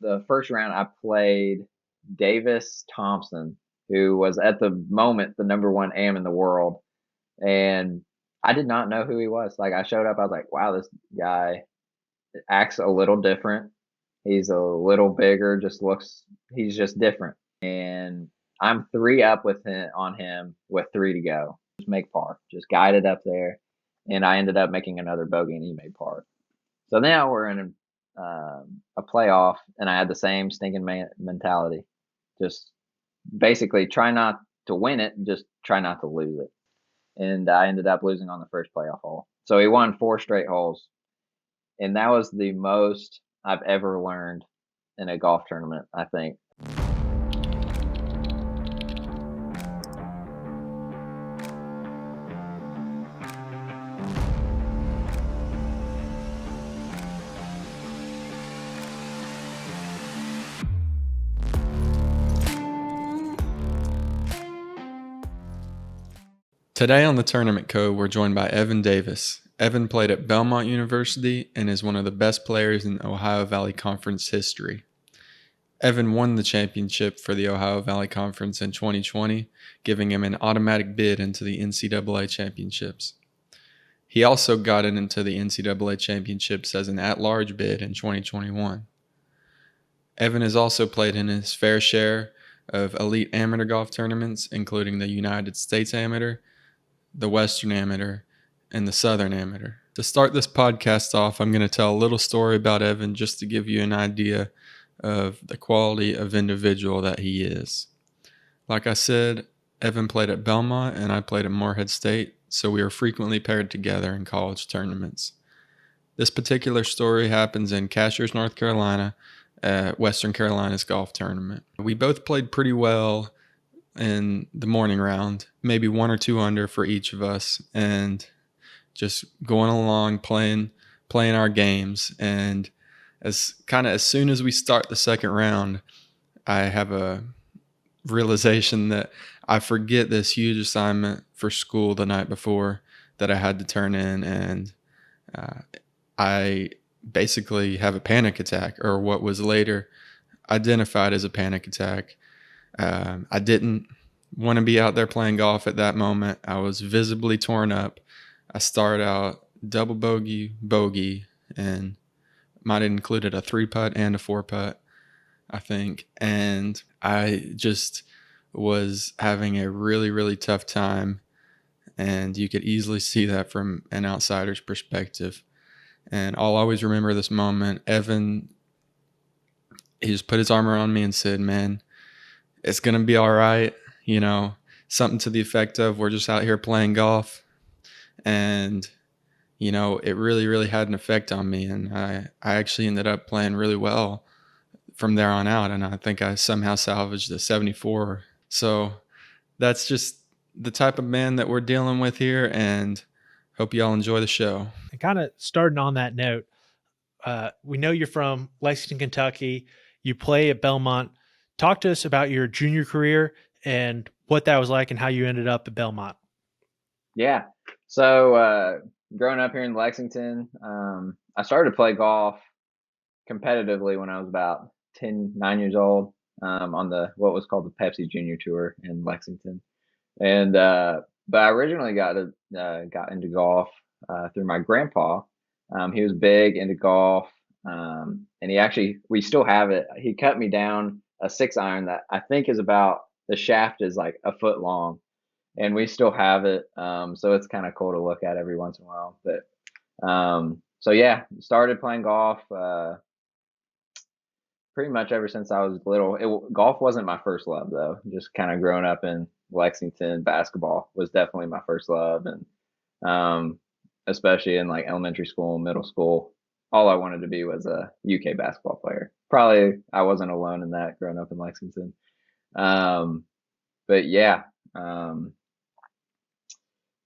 the first round I played Davis Thompson, who was at the moment the number one am in the world, and I did not know who he was. Like I showed up, I was like, wow, this guy acts a little different. He's a little bigger, just looks he's just different. And I'm three up with him on him with three to go. Just make par. Just guided up there. And I ended up making another bogey and he made par. So now we're in a playoff and I had the same stinking mentality. Just basically try not to win it, just try not to lose it. And I ended up losing on the first playoff hole. So he won four straight holes. And that was the most I've ever learned in a golf tournament, I think. Today on the Tournament Code, we're joined by Evan Davis. Evan played at Belmont University and is one of the best players in Ohio Valley Conference history. Evan won the championship for the Ohio Valley Conference in 2020, giving him an automatic bid into the NCAA championships. He also got into the NCAA championships as an at-large bid in 2021. Evan has also played in his fair share of elite amateur golf tournaments, including the United States Amateur, the Western Amateur, and the Southern Amateur. To start this podcast off, I'm going to tell a little story about Evan just to give you an idea of the quality of individual that he is. Like I said, Evan played at Belmont and I played at Morehead State, so we were frequently paired together in college tournaments. This particular story happens in Cashiers, North Carolina, at Western Carolina's golf tournament. We both played pretty well in the morning round, maybe 1 or 2 under for each of us, and just going along playing our games. And as soon as we start the second round, I have a realization that I forget this huge assignment for school the night before that I had to turn in, and I basically have a panic attack, or what was later identified as a panic attack. I didn't want to be out there playing golf at that moment. I was visibly torn up. I started out double bogey, and might have included a 3-putt and a 4-putt, I think. And I just was having a really, really tough time. And you could easily see that from an outsider's perspective. And I'll always remember this moment. Evan, he just put his arm around me and said, "Man, it's going to be all right." You know, something to the effect of, "We're just out here playing golf." And, you know, it really, really had an effect on me. And I actually ended up playing really well from there on out. And I think I somehow salvaged the 74. So that's just the type of man that we're dealing with here. And hope you all enjoy the show. And kind of starting on that note, we know you're from Lexington, Kentucky. You play at Belmont. Talk to us about your junior career and what that was like and how you ended up at Belmont. Yeah. So growing up here in Lexington, I started to play golf competitively when I was about 9 years old on what was called the Pepsi Junior Tour in Lexington. And but I originally got into golf through my grandpa. He was big into golf, and we still have it. He cut me down a 6-iron that I think is about, the shaft is like a foot long, and we still have it. So it's kind of cool to look at every once in a while. But so yeah, started playing golf pretty much ever since I was little. Golf wasn't my first love though. Just kind of growing up in Lexington, basketball was definitely my first love, and especially in like elementary school, middle school, all I wanted to be was a UK basketball player. Probably I wasn't alone in that growing up in Lexington. But yeah,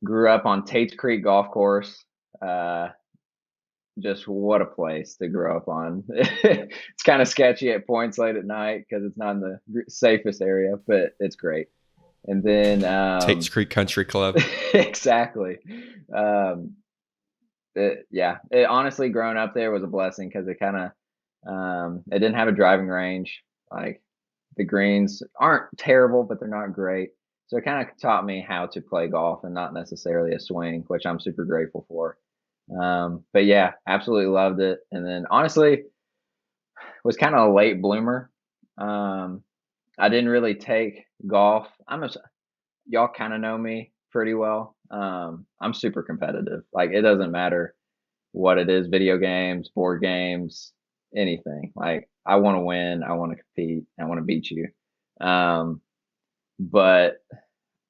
grew up on Tate's Creek Golf Course. Just what a place to grow up on. It's kind of sketchy at points late at night because it's not in the safest area, but it's great. And then Tate's Creek Country Club. Exactly. It honestly, growing up there was a blessing because it kind of It didn't have a driving range. Like the greens aren't terrible, but they're not great. So it kind of taught me how to play golf and not necessarily a swing, which I'm super grateful for. But yeah, absolutely loved it. And then honestly, was kind of a late bloomer. Um, I didn't really take golf. Y'all kind of know me pretty well. I'm super competitive. Like it doesn't matter what it is, video games, board games, anything. Like I want to win, I want to compete, I want to beat you. Um, but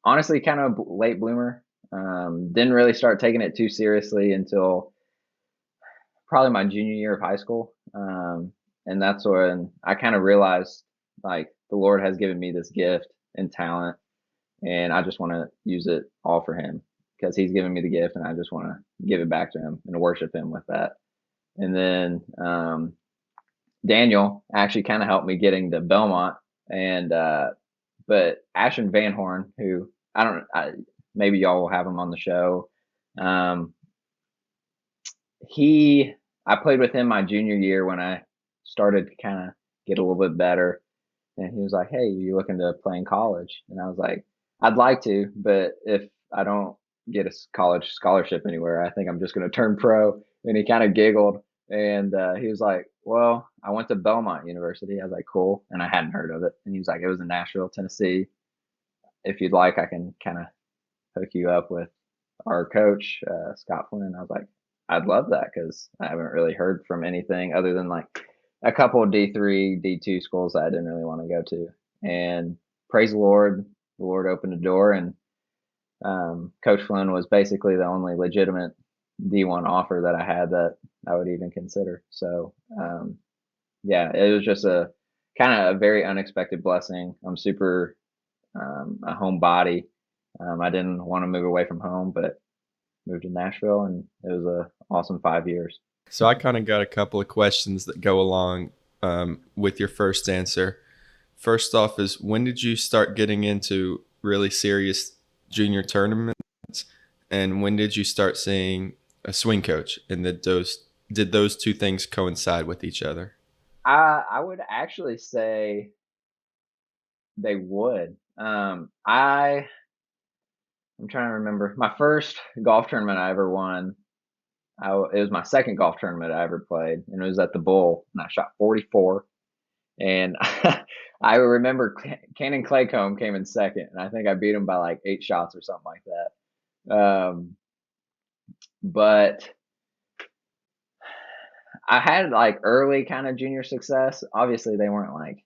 honestly, kind of late bloomer. Didn't really start taking it too seriously until probably my junior year of high school. And that's when I kind of realized like the Lord has given me this gift and talent, and I just want to use it all for Him because He's given me the gift, and I just want to give it back to Him and worship Him with that. And then Daniel actually kind of helped me getting to Belmont, and but Ashton Van Horn, who maybe y'all will have him on the show. Um, I played with him my junior year when I started to kind of get a little bit better, and he was like, "Hey, you looking to play in college?" And I was like, "I'd like to, but if I don't get a college scholarship anywhere, I think I'm just going to turn pro." And he kind of giggled, and he was like, "Well, I went to Belmont University." I was like, "Cool," and I hadn't heard of it. And he was like, "It was in Nashville, Tennessee. If you'd like, I can kind of hook you up with our coach, Scott Flynn." I was like, "I'd love that because I haven't really heard from anything other than like a couple of D3, D2 schools that I didn't really want to go to." And praise the Lord opened a door, and Coach Flynn was basically the only legitimate D1 offer that I had that I would even consider. So, yeah, it was just a kind of a very unexpected blessing. I'm super a homebody. I didn't want to move away from home, but moved to Nashville, and it was a awesome 5 years. So I kind of got a couple of questions that go along with your first answer. First off is when did you start getting into really serious junior tournaments, and when did you start seeing a swing coach? And did those two things coincide with each other? I would actually say they would. I'm trying to remember my first golf tournament I ever won. It was my second golf tournament I ever played, and it was at the Bull, and I shot 44. And I remember Cannon Claycomb came in second, and I think I beat him by like 8 shots or something like that. But I had like early kind of junior success. Obviously, they weren't like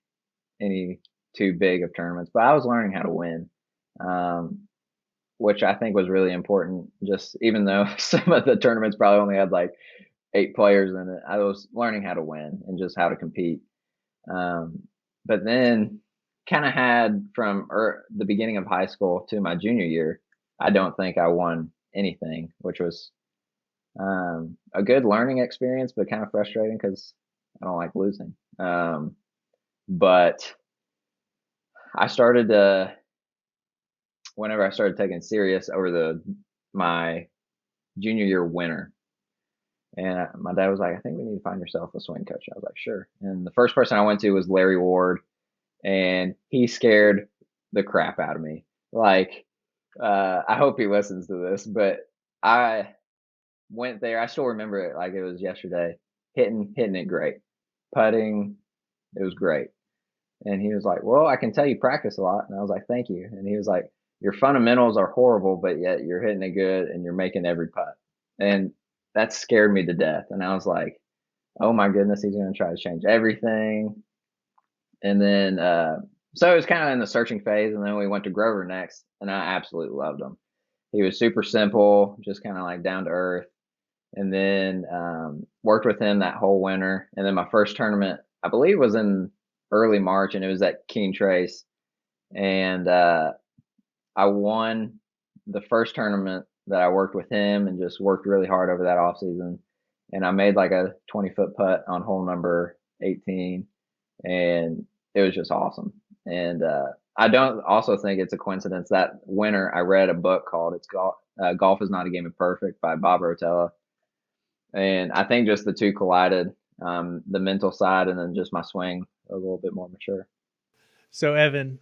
any too big of tournaments, but I was learning how to win, um, which I think was really important. Just even though some of the tournaments probably only had like 8 players in it, I was learning how to win and just how to compete. But then kind of had from the beginning of high school to my junior year, I don't think I won anything, which was a good learning experience, but kind of frustrating because I don't like losing. But I started to, whenever I started taking serious over my junior year winter, and my dad was like, "I think we need to find yourself a swing coach." I was like, "Sure." And the first person I went to was Larry Ward, and he scared the crap out of me. Like, I hope he listens to this, but I went there. I still remember it like it was yesterday. Hitting it great, putting, it was great. And he was like, "Well, I can tell you practice a lot." And I was like, "Thank you." And he was like, "Your fundamentals are horrible, but yet you're hitting it good and you're making every putt." And that scared me to death. And I was like, "Oh my goodness, he's going to try to change everything." And then, so it was kind of in the searching phase. And then we went to Grover next, and I absolutely loved him. He was super simple, just kind of like down to earth. And then worked with him that whole winter. And then my first tournament, I believe, was in early March, and it was at Keene Trace. And I won the first tournament that I worked with him, and just worked really hard over that off season. And I made like a 20-foot putt on hole number 18, and it was just awesome. And I don't also think it's a coincidence that winter I read a book called Golf is Not a Game of Perfect by Bob Rotella. And I think just the two collided. the mental side, and then just my swing a little bit more mature. So Evan,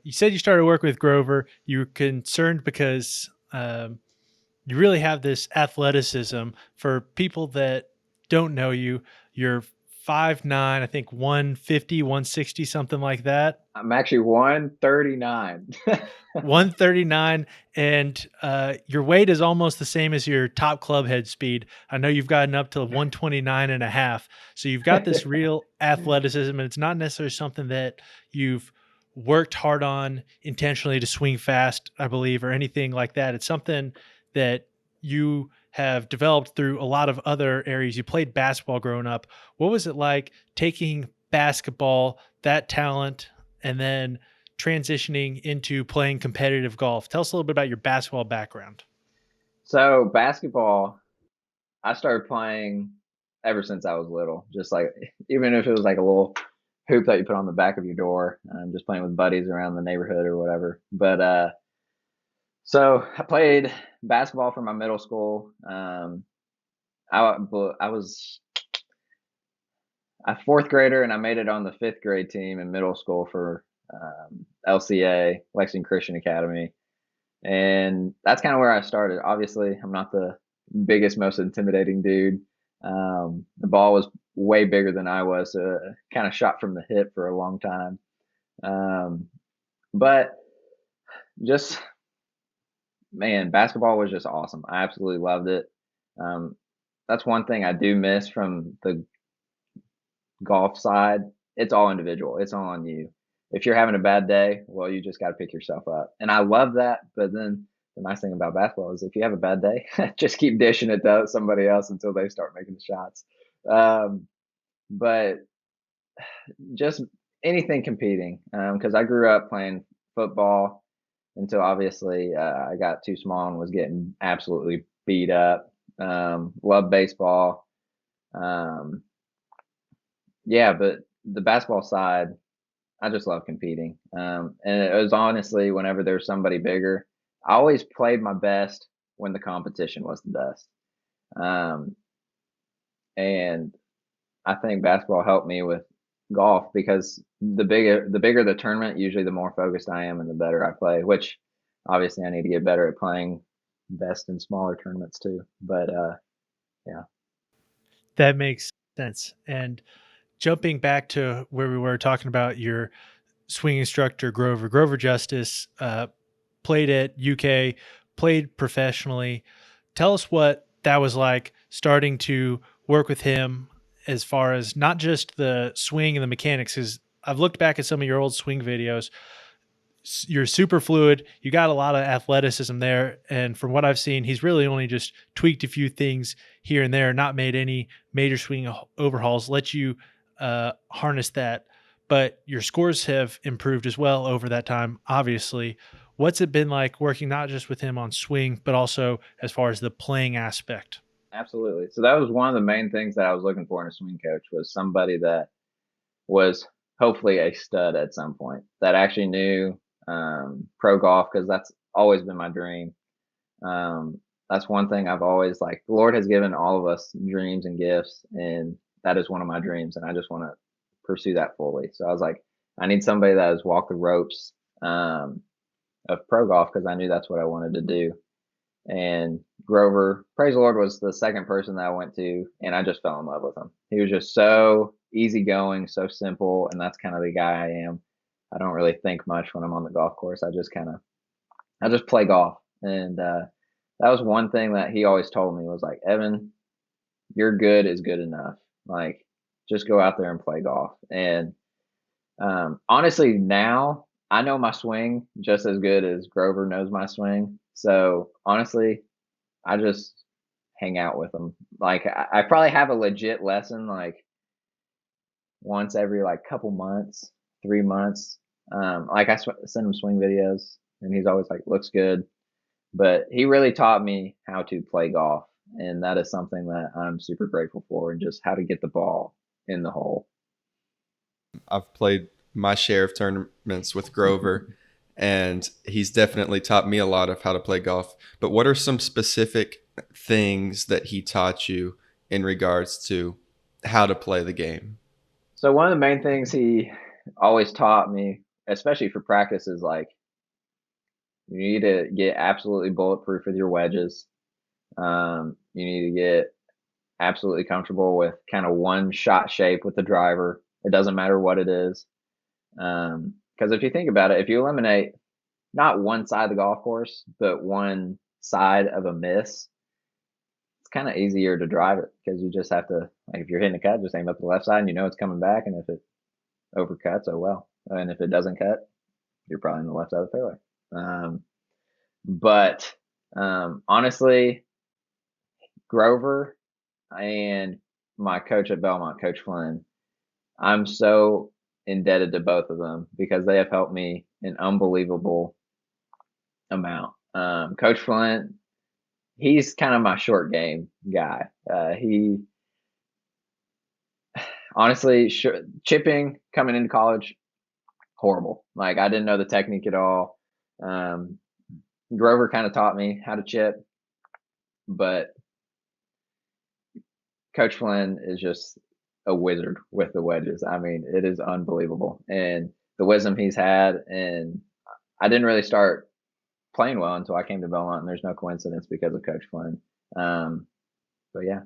you said you started work with Grover. You were concerned because you really have this athleticism. For people that don't know you, you're 5'9", I think 150, 160, something like that. I'm actually 139. 139, and your weight is almost the same as your top club head speed. I know you've gotten up to 129 and a half. So you've got this real athleticism, and it's not necessarily something that you've worked hard on intentionally to swing fast, I believe, or anything like that. It's something that you have developed through a lot of other areas. You played basketball growing up. What was it like taking basketball, that talent, and then transitioning into playing competitive golf? Tell us a little bit about your basketball background. So basketball, I started playing ever since I was little. Just like, even if it was like a little hoop that you put on the back of your door, just playing with buddies around the neighborhood or whatever. But so I played basketball for my middle school. I was a fourth grader, and I made it on the fifth grade team in middle school for LCA, Lexington Christian Academy. And that's kind of where I started. Obviously, I'm not the biggest, most intimidating dude. The ball was way bigger than I was, so kind of shot from the hip for a long time. But just, man, basketball was just awesome. I absolutely loved it. That's one thing I do miss from the golf side. It's all individual. It's all on you. If you're having a bad day, well, you just got to pick yourself up. And I love that. But then the nice thing about basketball is if you have a bad day, just keep dishing it to somebody else until they start making the shots. But just anything competing, because I grew up playing football until obviously I got too small and was getting absolutely beat up. Love baseball. Yeah, but the basketball side, I just love competing. And it was honestly, whenever there was somebody bigger, I always played my best when the competition was the best. And I think basketball helped me with golf because the bigger the tournament, usually the more focused I am and the better I play, which obviously I need to get better at playing best in smaller tournaments too. But yeah. That makes sense. And jumping back to where we were talking about your swing instructor, Grover Justice, played at UK, played professionally. Tell us what that was like starting to work with him as far as not just the swing and the mechanics, because I've looked back at some of your old swing videos. You're super fluid. You got a lot of athleticism there. And from what I've seen, he's really only just tweaked a few things here and there, not made any major swing overhauls, let you harness that. But your scores have improved as well over that time, obviously. What's it been like working not just with him on swing, but also as far as the playing aspect? Absolutely. So that was one of the main things that I was looking for in a swing coach, was somebody that was hopefully a stud at some point, that actually knew pro golf, because that's always been my dream. That's one thing I've always like. The Lord has given all of us dreams and gifts, and that is one of my dreams, and I just want to pursue that fully. So I was like, I need somebody that has walked the ropes of pro golf, because I knew that's what I wanted to do. And Grover, praise the Lord, was the second person that I went to, and I just fell in love with him. He was just so easygoing, so simple, and that's kind of the guy I am. I don't really think much when I'm on the golf course. I just play golf. And that was one thing that he always told me, was like, Evan, you're good is good enough. Like, just go out there and play golf. And honestly, now I know my swing just as good as Grover knows my swing. So honestly, I just hang out with him. Like, I probably have a legit lesson like once every like couple months, 3 months. Like I send him swing videos, and he's always like, looks good. But he really taught me how to play golf, and that is something that I'm super grateful for, and just how to get the ball in the hole. I've played my share of tournaments with Grover, and he's definitely taught me a lot of how to play golf. But what are some specific things that he taught you in regards to how to play the game? So one of the main things he always taught me, especially for practice, is like you need to get absolutely bulletproof with your wedges. You need to get absolutely comfortable with kind of one shot shape with the driver. It doesn't matter what it is. Because if you think about it, if you eliminate not one side of the golf course, but one side of a miss, it's kind of easier to drive it because you just have to, like, if you're hitting a cut, just aim up the left side and you know it's coming back. And if it overcuts, oh well. And if it doesn't cut, you're probably on the left side of the fairway. But honestly, Grover and my coach at Belmont, Coach Flynn, I'm so indebted to both of them because they have helped me an unbelievable amount. Coach Flynn, he's kind of my short game guy. He honestly, chipping coming into college, horrible. Like I didn't know the technique at all. Grover kind of taught me how to chip, but Coach Flynn is just a wizard with the wedges. I mean, it is unbelievable. And the wisdom he's had, and I didn't really start playing well until I came to Belmont, and there's no coincidence because of Coach Flynn. But yeah.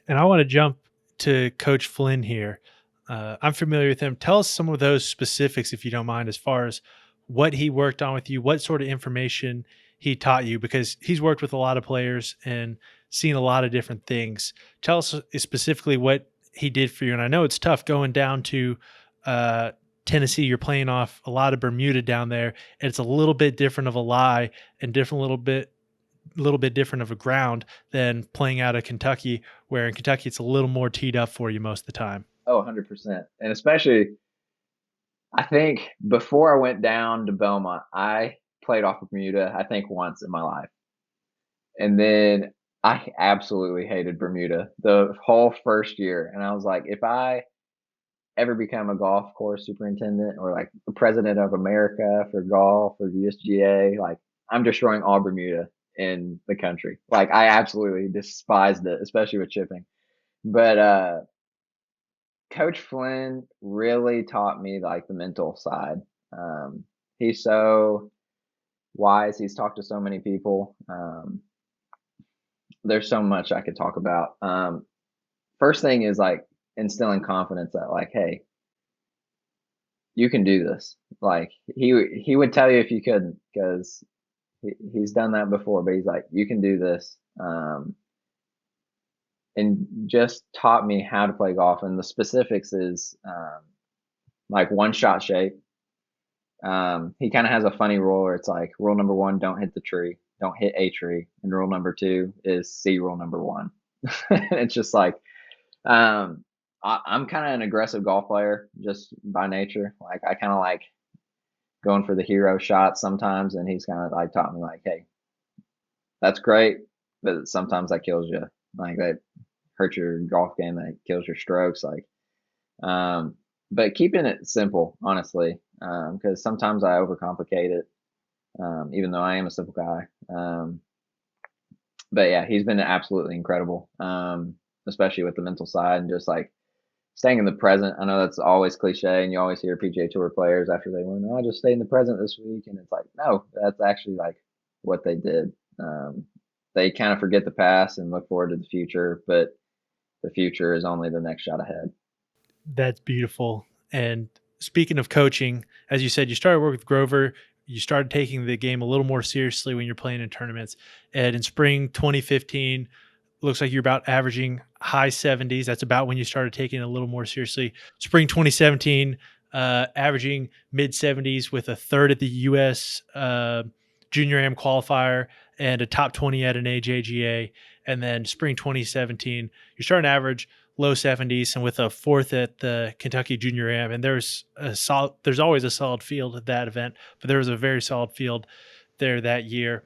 And I want to jump to Coach Flynn here. I'm familiar with him. Tell us some of those specifics, if you don't mind, as far as what he worked on with you, what sort of information he taught you, because he's worked with a lot of players and seen a lot of different things. Tell us specifically what he did for you. And I know it's tough going down to Tennessee. You're playing off a lot of Bermuda down there. And it's a little bit different of a lie and little bit different of a ground than playing out of Kentucky, where in Kentucky it's a little more teed up for you most of the time. Oh, 100%. And especially, I think before I went down to Belmont, I played off of Bermuda, I think once in my life. And then I absolutely hated Bermuda the whole first year. And I was like, if I ever become a golf course superintendent or like the president of America for golf or USGA, like I'm destroying all Bermuda in the country. Like I absolutely despised it, especially with chipping. But Coach Flynn really taught me like the mental side. He's so wise. He's talked to so many people. There's so much I could talk about. First thing is like instilling confidence that like, hey, you can do this. Like he would tell you if you couldn't because he's done that before, but he's like, you can do this. And just taught me how to play golf. And the specifics is like one shot shape. He kind of has a funny rule where it's like rule number 1, don't hit the tree, don't hit a tree. And rule number 2 is see rule number 1. It's just like, I'm kind of an aggressive golf player just by nature. Like I kind of like going for the hero shots sometimes. And he's kind of like taught me like, hey, that's great, but sometimes that kills you. Like that hurts your golf game, that kills your strokes. Like, but keeping it simple, honestly, because sometimes I overcomplicate it, even though I am a simple guy. But yeah, he's been absolutely incredible, especially with the mental side and just like staying in the present. I know that's always cliche, and you always hear PGA Tour players after they win, "Oh, I just stay in the present this week," and it's like, no, that's actually like what they did. They kind of forget the past and look forward to the future, but the future is only the next shot ahead. That's beautiful. And speaking of coaching, as you said, you started work with Grover. You started taking the game a little more seriously when you're playing in tournaments. And in spring 2015, looks like you're about averaging high 70s. That's about when you started taking it a little more seriously. Spring 2017, averaging mid 70s with a third at the U.S. Junior Am qualifier and a top 20 at an AJGA. And then spring 2017, you're starting to average low 70s and with a fourth at the Kentucky Junior Am. And there's always a solid field at that event, but there was a very solid field there that year.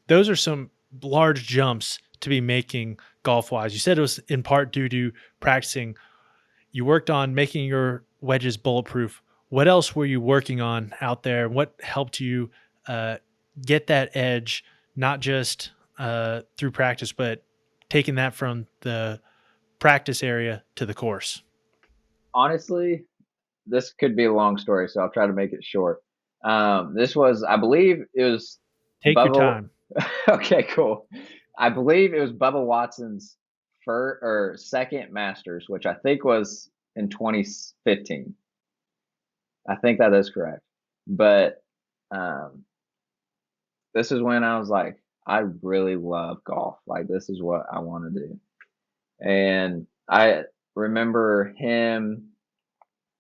Those are some large jumps to be making golf wise. You said it was in part due to practicing. You worked on making your wedges bulletproof. What else were you working on out there? What helped you get that edge, not just through practice, but taking that from the practice area to the course? Honestly, this could be a long story, so I'll try to make it short. This was, I believe it was Take your Bubba. time. Okay, cool. I believe it was Bubba Watson's first or second Masters, which I think was in 2015. I think that is correct. But um, this is when I was like, I really love golf. Like, this is what I want to do. And I remember him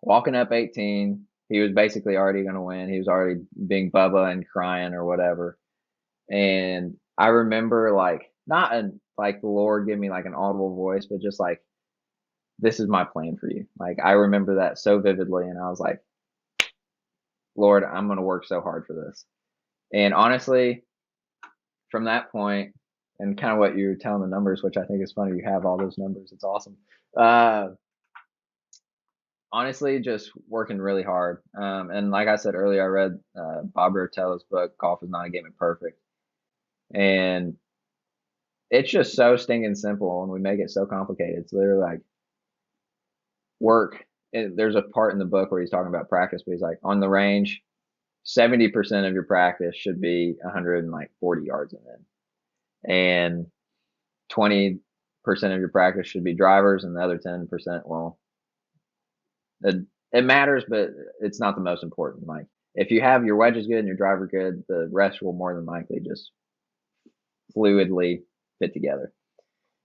walking up 18. He was basically already going to win. He was already being Bubba and crying or whatever. And I remember like not like the Lord give me like an audible voice, but just like, this is my plan for you. Like, I remember that so vividly, and I was like, Lord, I'm going to work so hard for this. And honestly, from that point, and kind of what you're telling the numbers, which I think is funny, you have all those numbers. It's awesome. Honestly, just working really hard. And like I said earlier, I read Bob Rotello's book, Golf is Not a Game of Perfect. And it's just so stinking simple, and we make it so complicated. It's literally like work. There's a part in the book where he's talking about practice, but he's like, on the range, 70% of your practice should be 140 yards and in, and 20% of your practice should be drivers, and the other 10%, well, it matters, but it's not the most important. Like, if you have your wedges good and your driver good, the rest will more than likely just fluidly fit together.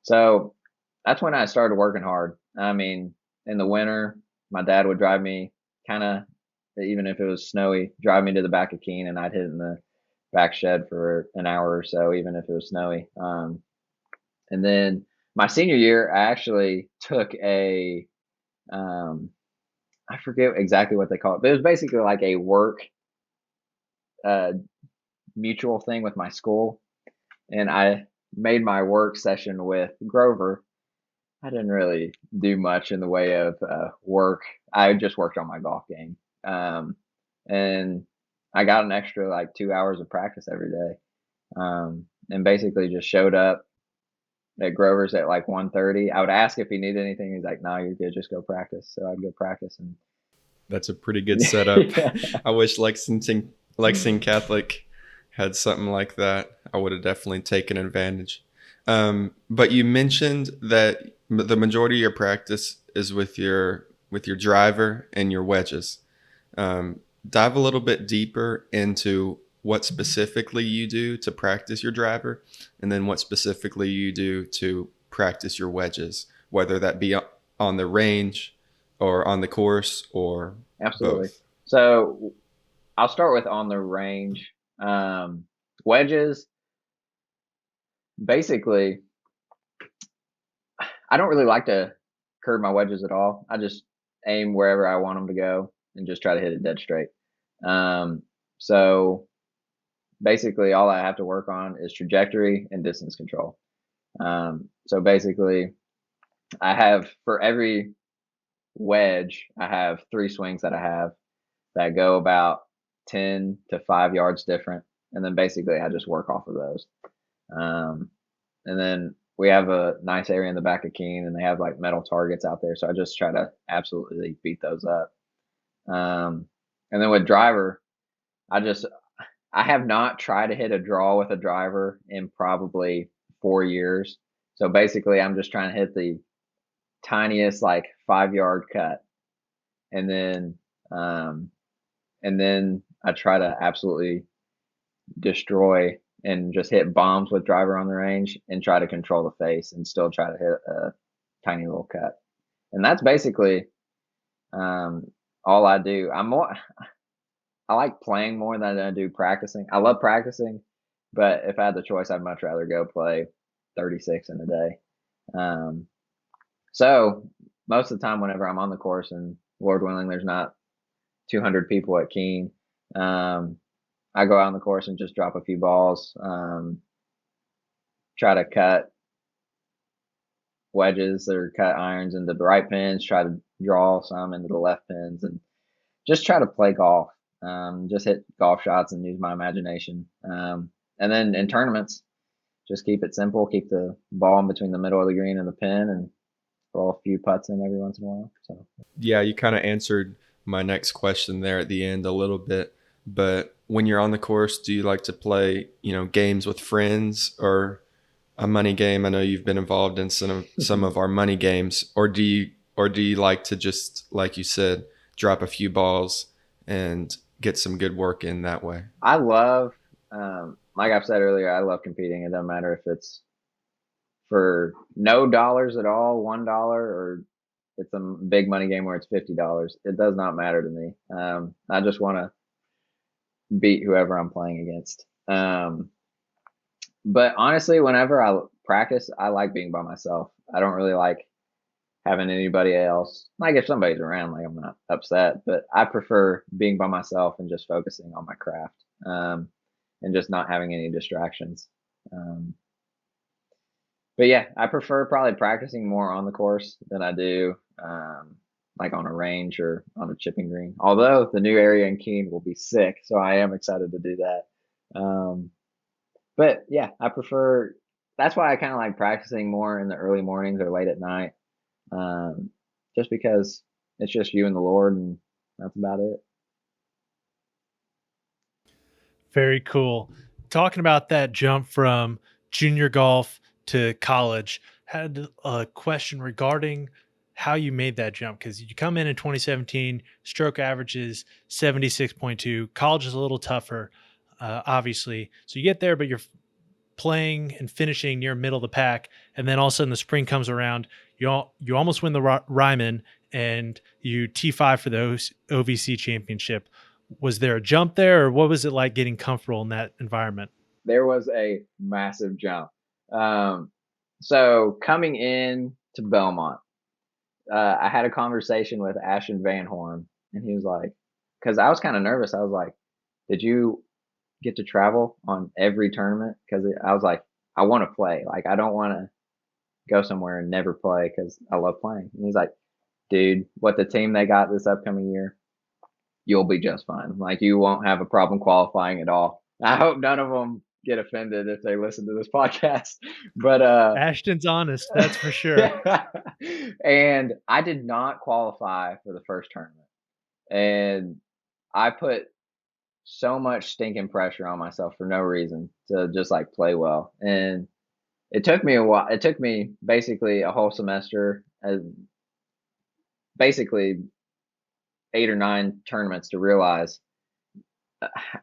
So that's when I started working hard. I mean, in the winter, my dad would drive me kind of, even if it was snowy, drive me to the back of Keene, and I'd hit in the back shed for an hour or so, even if it was snowy. And then my senior year, I actually took a, I forget exactly what they call it, but it was basically like a work mutual thing with my school. And I made my work session with Grover. I didn't really do much in the way of work. I just worked on my golf game. And I got an extra like 2 hours of practice every day. And basically just showed up at Grover's at like 1:30. I would ask if he needed anything. He's like, "No, you're good. Just go practice." So I'd go practice, and That's a pretty good setup. yeah. I wish Lexington Catholic had something like that. I would have definitely taken advantage. But you mentioned that the majority of your practice is with your driver and your wedges. Dive a little bit deeper into what specifically you do to practice your driver, and then what specifically you do to practice your wedges, whether that be on the range or on the course or Absolutely. both. So I'll start with on the range. Wedges, basically, I don't really like to curve my wedges at all. I just aim wherever I want them to go and just try to hit it dead straight. So basically, all I have to work on is trajectory and distance control. So basically, I have for every wedge, I have 3 swings that I have that go about 10 to 5 yards different. And then basically, I just work off of those. And then we have a nice area in the back of Keene, and they have like metal targets out there. So I just try to absolutely beat those up. And then with driver, I have not tried to hit a draw with a driver in probably 4 years. So basically, I'm just trying to hit the tiniest like 5 yard cut, and then I try to absolutely destroy and just hit bombs with driver on the range and try to control the face and still try to hit a tiny little cut. And that's basically all I do. I like playing more than I do practicing. I love practicing, but if I had the choice, I'd much rather go play 36 in a day. So most of the time, whenever I'm on the course, and Lord willing, there's not 200 people at Keene, I go out on the course and just drop a few balls, try to cut wedges or cut irons into the right pins, try to draw some into the left pins, and just try to play golf. Just hit golf shots and use my imagination. And then in tournaments, just keep it simple, keep the ball in between the middle of the green and the pin, and roll a few putts in every once in a while. So Yeah, you kind of answered my next question there at the end a little bit. But when you're on the course, do you like to play, games with friends or a money game? I know you've been involved in some of our money games, or do you like to just, like you said, drop a few balls and get some good work in that way? I love, like I've said earlier, I love competing. It doesn't matter if it's for no dollars at all, $1, or it's a big money game where it's $50. It does not matter to me. I just want to beat whoever I'm playing against. But honestly, whenever I practice, I like being by myself. I don't really like having anybody else. Like if somebody's around, like I'm not upset, but I prefer being by myself and just focusing on my craft, and just not having any distractions. Um, but yeah, I prefer probably practicing more on the course than I do, like on a range or on a chipping green. Although the new area in Keene will be sick, so I am excited to do that. But yeah, I prefer. That's why I kind of like practicing more in the early mornings or late at night, um, just because it's just you and the Lord, and that's about it. Very cool. Talking about that jump from junior golf to college, had a question regarding how you made that jump because you come in 2017, stroke average is 76.2. College is a little tougher, obviously. So you get there, but you're playing and finishing near middle of the pack, and then all of a sudden the spring comes around. You almost win the Ryman, and you T5 for the OVC Championship. Was there a jump there, or what was it like getting comfortable in that environment? There was a massive jump. Um, so coming in to Belmont, I had a conversation with Ashton Van Horn, and he was like, because I was kind of nervous. I was like, "Did you get to travel on every tournament?" Because I was like, "I want to play. Like, I don't want to go somewhere and never play because I love playing." And he's like, "Dude, what the team they got this upcoming year, you'll be just fine. Like, you won't have a problem qualifying at all." I hope none of them get offended if they listen to this podcast, but Ashton's honest, that's for sure. yeah. And I did not qualify for the first tournament. And I put so much stinking pressure on myself for no reason to just like play well. And it took me a while. It took me basically a whole semester, basically 8 or 9 tournaments to realize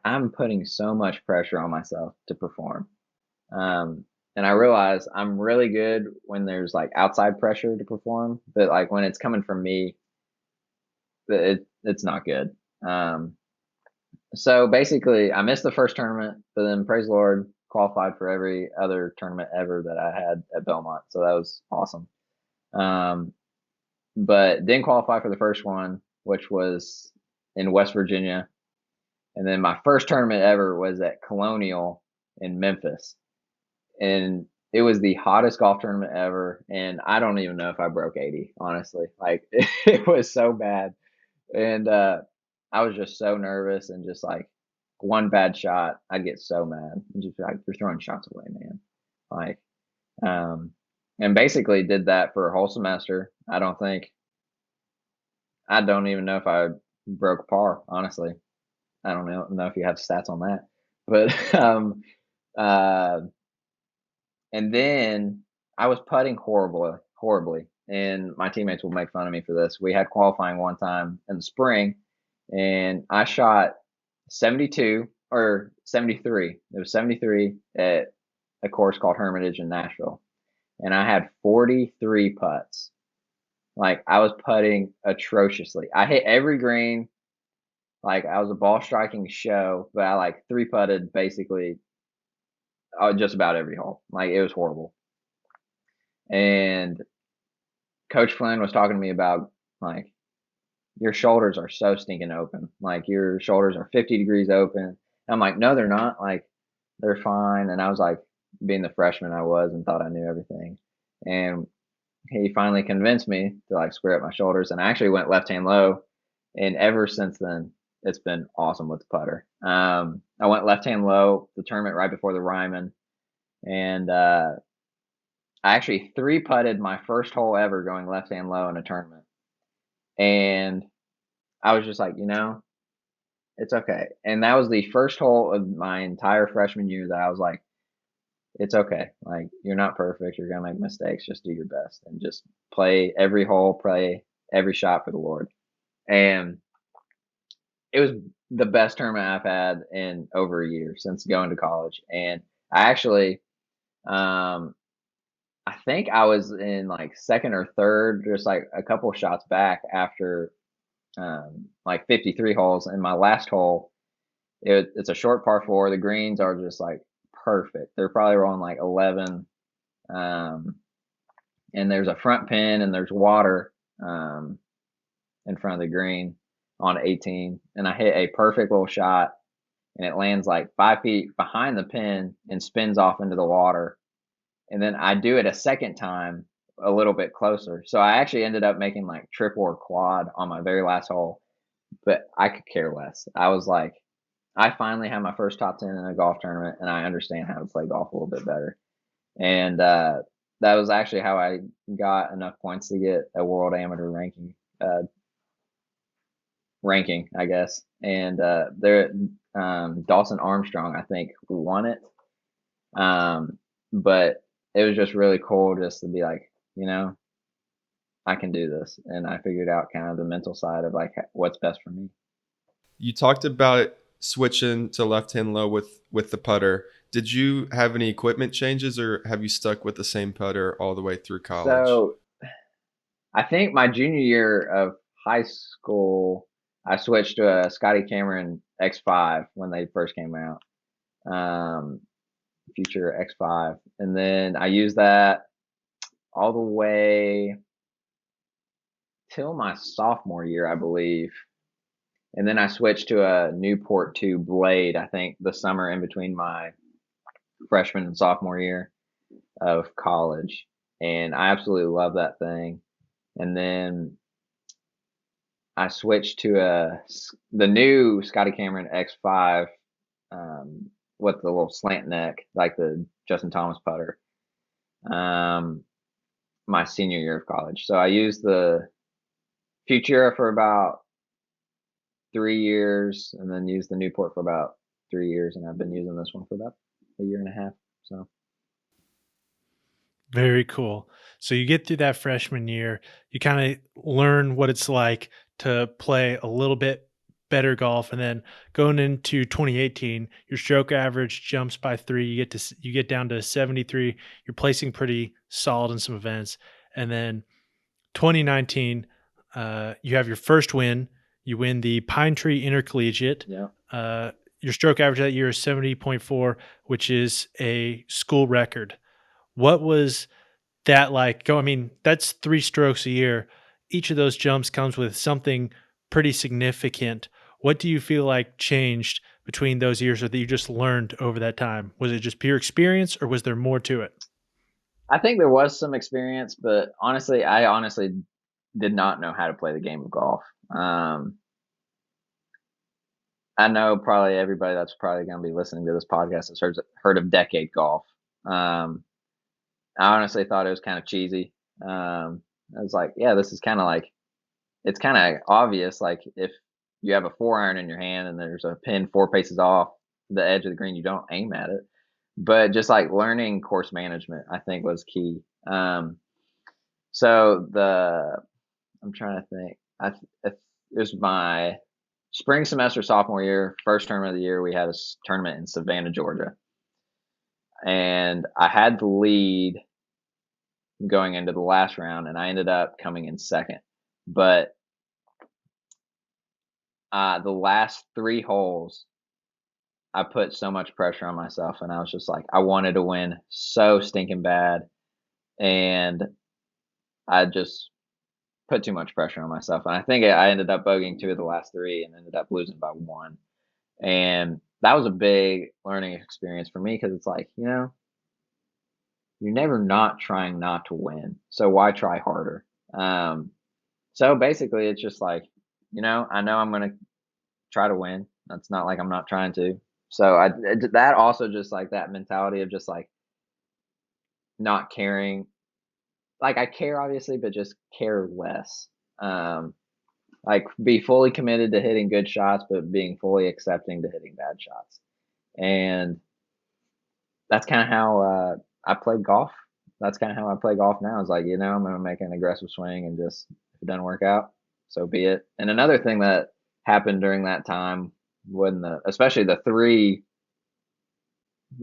I'm putting so much pressure on myself to perform. And I realize I'm really good when there's like outside pressure to perform, but like when it's coming from me, it's not good. So basically, I missed the first tournament, but then praise the Lord, qualified for every other tournament ever that I had at Belmont. So that was awesome. Um, but didn't qualify for the first one, which was in West Virginia. And then my first tournament ever was at Colonial in Memphis. And it was the hottest golf tournament ever. And I don't even know if I broke 80, honestly. Like, it was so bad. And I was just so nervous, and just like one bad shot, I'd get so mad and just be like, "You're throwing shots away, man." Like, um, and basically did that for a whole semester. I don't even know if I broke par, honestly. I don't know if you have stats on that, but uh, and then I was putting horribly, and my teammates will make fun of me for this. We had qualifying one time in the spring, and I shot 72 or 73. It was 73 at a course called Hermitage in Nashville, and I had 43 putts. Like, I was putting atrociously. I hit every green. Like, I was a ball striking show, but I like 3 putted basically just about every hole. Like, it was horrible. And Coach Flynn was talking to me about, like, your shoulders are so stinking open. Like, your shoulders are 50 degrees open. And I'm like, no, they're not. Like, they're fine. And I was like, being the freshman I was and thought I knew everything. And he finally convinced me to like square up my shoulders. And I actually went left hand low. And ever since then, it's been awesome with the putter. I went left hand low the tournament right before the Ryman. And I actually 3-putted my first hole ever going left-hand low in a tournament. And I was just like, it's okay. And that was the first hole of my entire freshman year that I was like, it's okay. Like, you're not perfect. You're going to make mistakes. Just do your best and just play every hole, play every shot for the Lord. And it was the best tournament I've had in over a year since going to college. And I actually, um, I think I was in like second or third, just like a couple shots back after like 53 holes. And my last hole, it's a short par four. The greens are just like perfect. They're probably rolling like 11. Um, and there's a front pin and there's water in front of the green on 18. And I hit a perfect little shot and it lands like 5 feet behind the pin and spins off into the water. And then I do it a second time a little bit closer. So I actually ended up making like triple or quad on my very last hole, but I could care less. I was like, I finally had my first top 10 in a golf tournament and I understand how to play golf a little bit better. And that was actually how I got enough points to get a world amateur ranking, I guess. And Dawson Armstrong, I think, won it. But it was just really cool just to be like, I can do this. And I figured out kind of the mental side of like what's best for me. You talked about switching to left-hand low with the putter. Did you have any equipment changes, or have you stuck with the same putter all the way through college? So I think my junior year of high school, I switched to a Scotty Cameron X5 when they first came out. Future X5. And then I used that all the way till my sophomore year, I believe. And then I switched to a Newport 2 Blade, I think the summer in between my freshman and sophomore year of college. And I absolutely love that thing. And then I switched to the new Scotty Cameron X5 with the little slant neck, like the Justin Thomas putter, my senior year of college. So I used the Futura for about 3 years and then used the Newport for about 3 years. And I've been using this one for about a year and a half. So Very cool. So you get through that freshman year, you kind of learn what it's like to play a little bit better golf, and then going into 2018, your stroke average jumps by 3. You get down to 73. You're placing pretty solid in some events, and then 2019, you have your first win. You win the Pine Tree Intercollegiate. yeah. Your stroke average that year is 70.4, which is a school record. What was that like? I mean, that's 3 strokes a year. Each of those jumps comes with something pretty significant. What do you feel like changed between those years, or that you just learned over that time? Was it just pure experience, or was there more to it? I think there was some experience, but I honestly did not know how to play the game of golf. I know probably everybody that's probably going to be listening to this podcast has heard of decade golf. I honestly thought it was kind of cheesy. I was like, yeah, this is kind of like, it's kind of obvious. Like if you have a 4-iron in your hand and there's a pin 4 paces off the edge of the green, you don't aim at it. But just like learning course management, I think was key. So I'm trying to think. It was my spring semester sophomore year, first tournament of the year. We had a tournament in Savannah, Georgia, and I had the lead going into the last round, and I ended up coming in second. But the last 3 holes, I put so much pressure on myself, and I was just like, I wanted to win so stinking bad, and I just put too much pressure on myself. And I think I ended up bogeying 2 of the last 3 and ended up losing by 1. And that was a big learning experience for me because it's like, you're never not trying not to win. So why try harder? So basically, it's just like, I know I'm going to try to win. That's not like I'm not trying to. So that also just like that mentality of just like not caring like I care obviously, but just care less. Um, like be fully committed to hitting good shots, but being fully accepting to hitting bad shots. And that's kind of how I played golf. That's kind of how I play golf now. Is like, I'm going to make an aggressive swing, and just if it doesn't work out, so be it. And another thing that happened during that time when especially the three,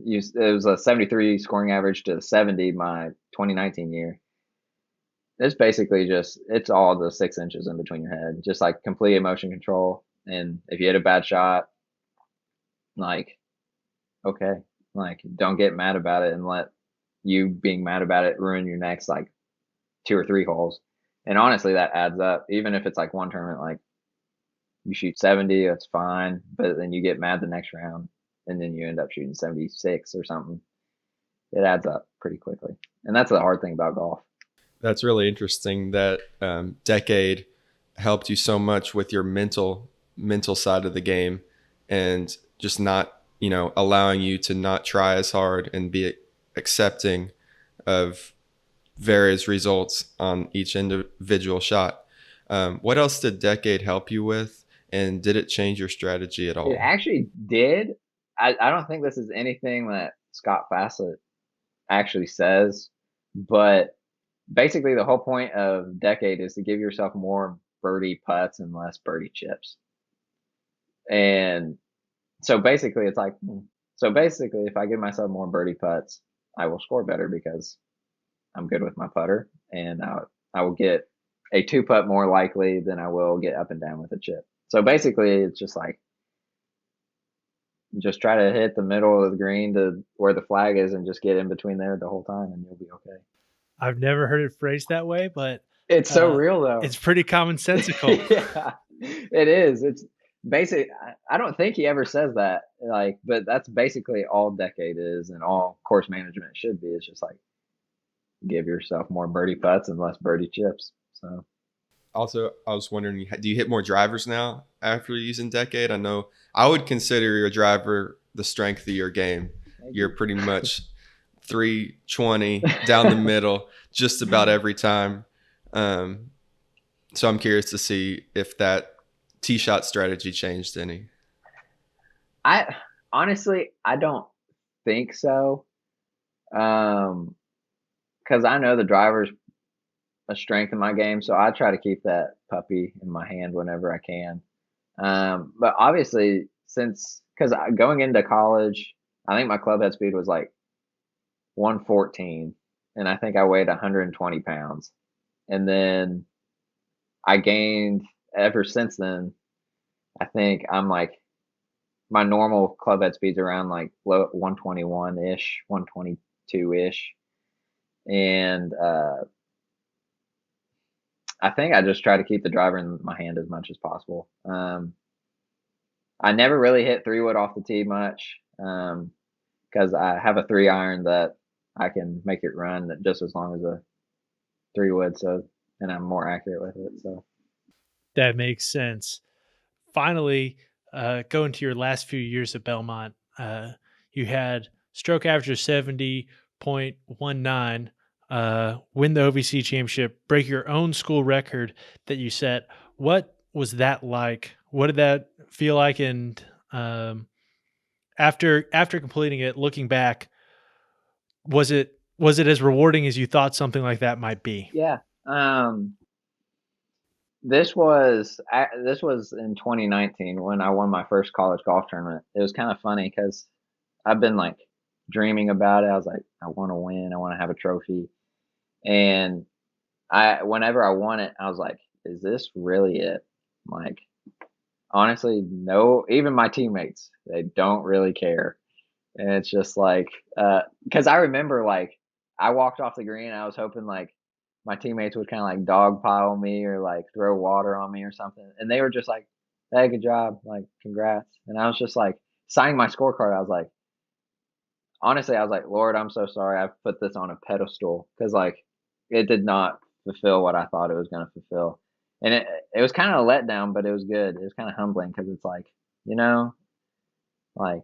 it was a 73 scoring average to 70 my 2019 year. It's basically it's all the 6 inches in between your head, just like complete emotion control. And if you hit a bad shot, like, okay, like don't get mad about it and let you being mad about it ruin your next like 2 or 3 holes. And honestly, that adds up. Even if it's like one tournament, like you shoot 70, that's fine. But then you get mad the next round, and then you end up shooting 76 or something. It adds up pretty quickly. And that's the hard thing about golf. That's really interesting that Decade helped you so much with your mental side of the game, and just not, allowing you to not try as hard and be accepting of various results on each individual shot. What else did Decade help you with, and did it change your strategy at all? It actually did. I don't think this is anything that Scott Fassett actually says, but basically the whole point of Decade is to give yourself more birdie putts and less birdie chips. And so basically it's like, if I give myself more birdie putts, I will score better because I'm good with my putter, and I will get a 2-putt more likely than I will get up and down with a chip. So basically it's just like, just try to hit the middle of the green to where the flag is and just get in between there the whole time, and you'll be okay. I've never heard it phrased that way, but It's so real though. it's pretty commonsensical. Yeah, it is. It's basic. I don't think he ever says that, like, but that's basically all Decade is, and all course management should be. It's just like, give yourself more birdie putts and less birdie chips. So Also, I was wondering, do you hit more drivers now after using Decade? I know I would consider your driver the strength of your game. You're pretty much 320 down the middle just about every time. So I'm curious to see if that tee shot strategy changed any. I honestly, I don't think so. Because I know the driver's a strength in my game, so I try to keep that puppy in my hand whenever I can. But obviously, because going into college, I think my club head speed was like 114, and I think I weighed 120 pounds. And then I gained, ever since then, I think I'm like, my normal club head speed's around like low 121 ish, 122 ish. And I think I just try to keep the driver in my hand as much as possible. I never really hit 3-wood off the tee much, because I have a 3-iron that I can make it run just as long as a 3-wood. So, and I'm more accurate with it. So That makes sense. Finally, going to your last few years at Belmont, you had stroke average of 70.19, win the OVC Championship, break your own school record that you set. What was that like? What did that feel like? And after completing it, looking back, was it as rewarding as you thought something like that might be? yeah. This was in 2019 when I won my first college golf tournament. It was kind of funny because I've been like dreaming about it. I was like, I want to win. I want to have a trophy. And whenever I won it, I was like, is this really it? Like, honestly, no, even my teammates, they don't really care. And it's just like, because I remember like I walked off the green and I was hoping like my teammates would kind of like dogpile me or like throw water on me or something. And they were just like, hey, good job. Like, congrats. And I was just like signing my scorecard. I was like, honestly, I was like, Lord, I'm so sorry. I've put this on a pedestal, because like it did not fulfill what I thought it was going to fulfill. And it was kind of a letdown, but it was good. It was kind of humbling because it's like, like,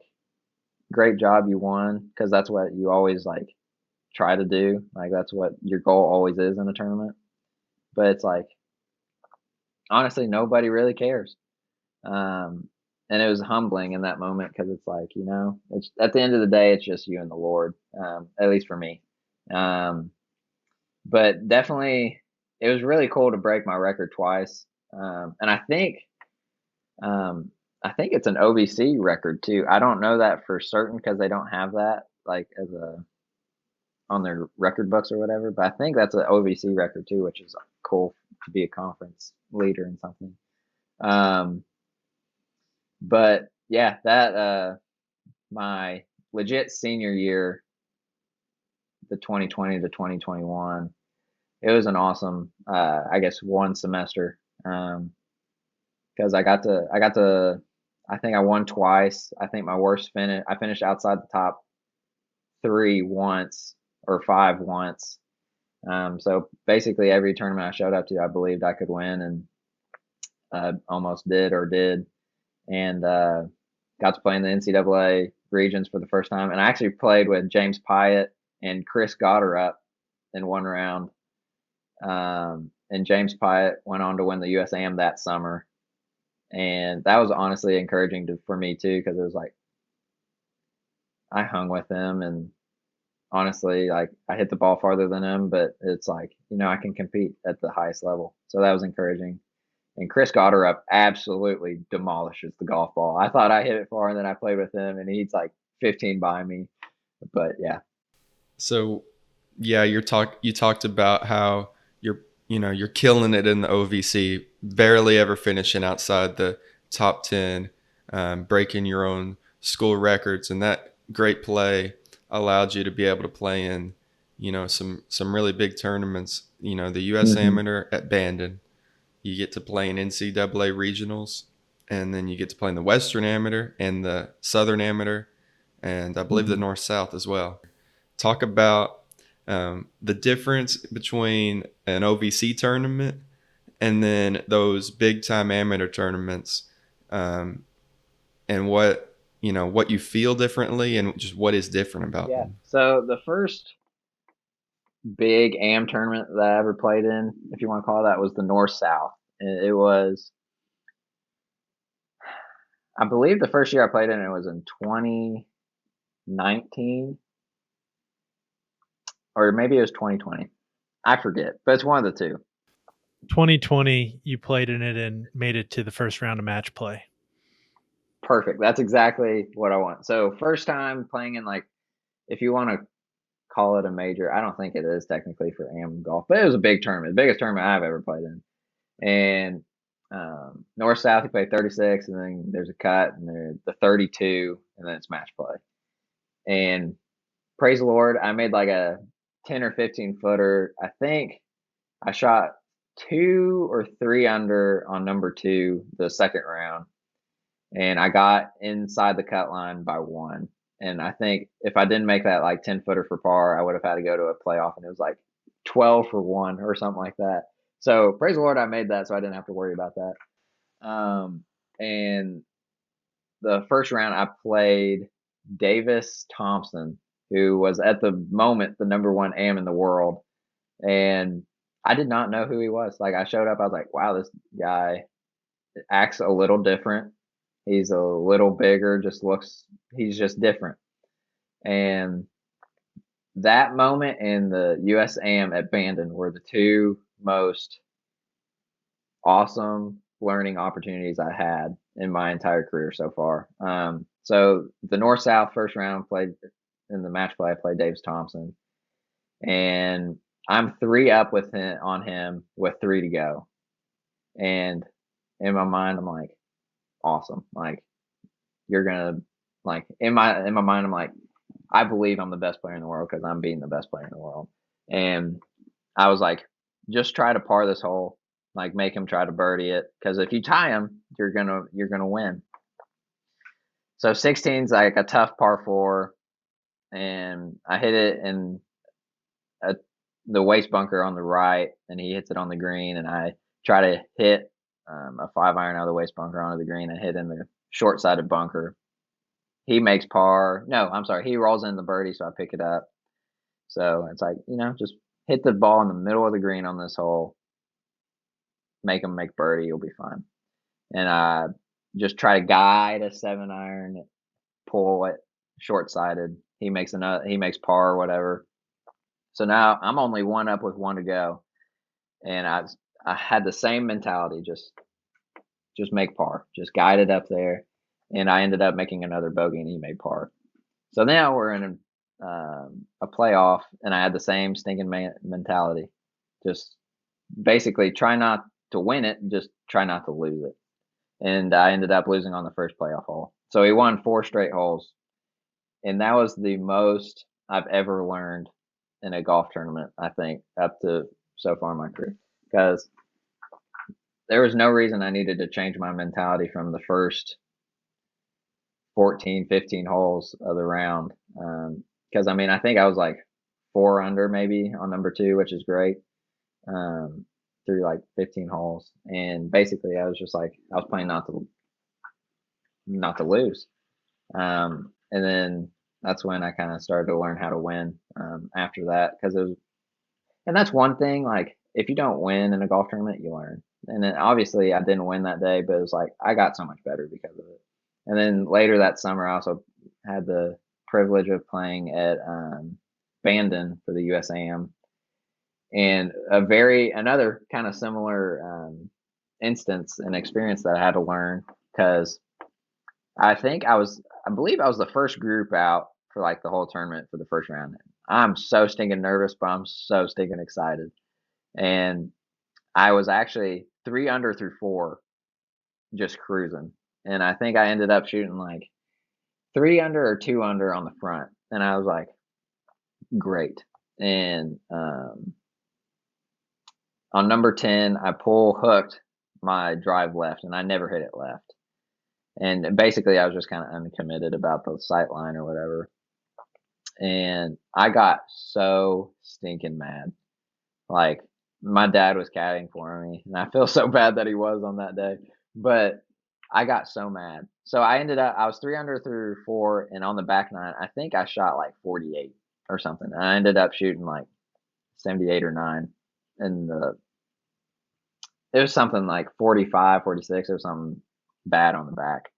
great job, you won, because that's what you always like try to do. Like that's what your goal always is in a tournament. But it's like honestly, nobody really cares. Um, and it was humbling in that moment because it's like, it's at the end of the day, it's just you and the Lord, at least for me. Um, but definitely, it was really cool to break my record twice. And um, I think it's an OVC record too. I don't know that for certain because they don't have that like as a on their record books or whatever. But I think that's an OVC record too, which is cool to be a conference leader in something. But yeah, that my legit senior year, the 2020 to 2021, it was an awesome I guess one semester. Because I think I won twice. I think my worst finish I finished outside the top three once or five once. So basically every tournament I showed up to I believed I could win and almost did and got to play in the NCAA regions for the first time. And I actually played with James Pyatt and Chris Gotterup in one round. And James Pyatt went on to win the USAM that summer. And that was honestly encouraging for me too, because it was like I hung with him and honestly, like I hit the ball farther than him, but it's like, I can compete at the highest level. So that was encouraging. And Chris Gotterup absolutely demolishes the golf ball. I thought I hit it far, and then I played with him, and he's like 15 by me. But yeah. So, yeah, you talked about how you're killing it in the OVC, barely ever finishing outside the top 10, breaking your own school records, and that great play allowed you to be able to play in, some really big tournaments. The U.S. Amateur at Bandon. You get to play in NCAA regionals, and then you get to play in the Western Amateur and the Southern Amateur, and I believe the North-South as well. Talk about the difference between an OVC tournament and then those big-time amateur tournaments, and what you feel differently and just what is different about them. So the first big AM tournament that I ever played in, if you want to call it that, was the North-South. And it was, I believe the first year I played in it was in 2019, or maybe it was 2020. I forget, but it's one of the two. 2020, you played in it and made it to the first round of match play. Perfect. That's exactly what I want. So first time playing in, like, if you want to call it a major, I don't think it is technically for AM golf, but it was a big tournament, the biggest tournament I've ever played in. And North South, you play 36, and then there's a cut, and there's the 32, and then it's match play. And praise the Lord, I made like a 10 or 15 footer. I think I shot 2 or 3 under on number 2 the second round, and I got inside the cut line by 1. And I think if I didn't make that like 10 footer for par, I would have had to go to a playoff, and it was like 12 for 1 or something like that. So praise the Lord, I made that, so I didn't have to worry about that. And the first round, I played Davis Thompson, who was at the moment the number 1 AM in the world, and I did not know who he was. Like I showed up, I was like, wow, this guy acts a little different. He's a little bigger, he's just different. And that moment and the USAM at Bandon were the two most awesome learning opportunities I had in my entire career so far. So the North-South first round played in the match play, I played Davis Thompson, and I'm 3 up with him with 3 to go. And in my mind, I'm like, awesome. Like, you're gonna, like, in my mind, I'm like, I believe I'm the best player in the world because I'm being the best player in the world. And I was like, just try to par this hole, like make him try to birdie it, because if you tie him, you're gonna win. So 16's like a tough par 4, and I hit it in the waist bunker on the right, and he hits it on the green, and I try to hit a 5-iron out of the waist bunker onto the green and hit in the short-sided bunker. He makes par. No, I'm sorry. He rolls in the birdie, so I pick it up. So it's like, just hit the ball in the middle of the green on this hole, make them make birdie, you'll be fine. And I just try to guide a 7-iron, pull it short sided. He makes par or whatever. So now I'm only one up with one to go, and I had the same mentality, just make par, just guide it up there, and I ended up making another bogey, and he made par. So now we're in a playoff, and I had the same stinking mentality, just basically try not to win it, just try not to lose it. And I ended up losing on the first playoff hole. So he won 4 straight holes, and that was the most I've ever learned in a golf tournament, I think, up to so far in my career, because there was no reason I needed to change my mentality from the first 14, 15 holes of the round. Because I think I was like 4 under maybe on number 2, which is great, through like 15 holes. And basically, I was just like, I was playing not to lose. And then that's when I kind of started to learn how to win after that, and that's one thing, like, if you don't win in a golf tournament, you learn. And then obviously I didn't win that day, but it was like I got so much better because of it. And then later that summer, I also had the privilege of playing at Bandon for the USAM, and another kind of similar instance and experience that I had to learn, because I believe I was the first group out for like the whole tournament for the first round. I'm so stinking nervous, but I'm so stinking excited. And I was actually 3 under through 4, just cruising. And I think I ended up shooting like 3 under or 2 under on the front. And I was like, great. And on number 10, I hooked my drive left, and I never hit it left. And basically, I was just kind of uncommitted about the sight line or whatever. And I got so stinking mad. Like, my dad was caddying for me, and I feel so bad that he was on that day. But I got so mad. So I was 3 under through 4, and on the back 9, I think I shot like 48 or something. And I ended up shooting like 78 or 9. And it was something like 45, 46, or something bad on the back.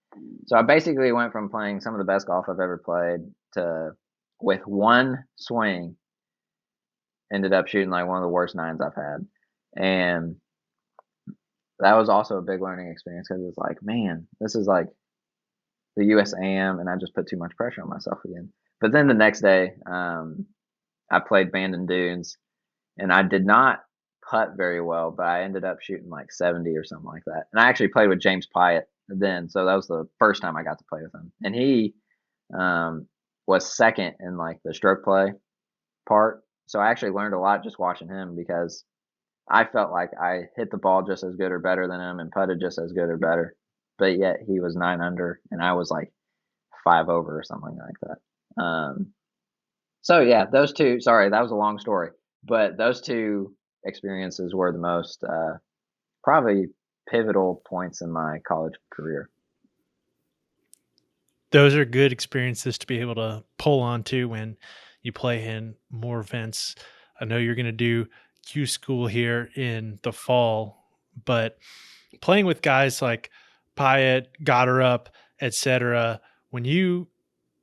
So I basically went from playing some of the best golf I've ever played to, with one swing, ended up shooting like one of the worst 9s I've had. And that was also a big learning experience, because it's like, man, this is like the USAM, and I just put too much pressure on myself again. But then the next day, I played Bandon Dunes, and I did not putt very well, but I ended up shooting like 70 or something like that. And I actually played with James Pyatt then, so that was the first time I got to play with him. And he was second in like the stroke play part. So I actually learned a lot just watching him, because I felt like I hit the ball just as good or better than him and putted just as good or better. But yet he was 9 under and I was like 5 over or something like that. So yeah, those two, sorry, that was a long story, but those two experiences were the most probably pivotal points in my college career. Those are good experiences to be able to pull on to when you play in more events. I know you're going to do Q School here in the fall, but playing with guys like Pyatt, Gotterup, etc., when you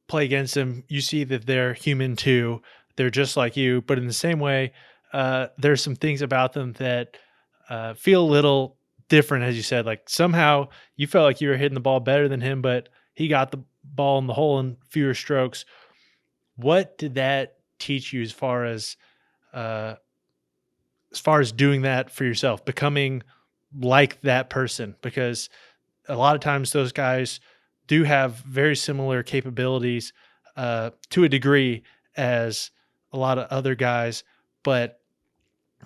play against them, you see that they're human too. They're just like you, but in the same way, there's some things about them that feel a little different, as you said. Like somehow you felt like you were hitting the ball better than him, but he got the ball in the hole in fewer strokes. What did that teach you uh, as far as doing that for yourself, becoming like that person? Because a lot of times those guys do have very similar capabilities to a degree as a lot of other guys, but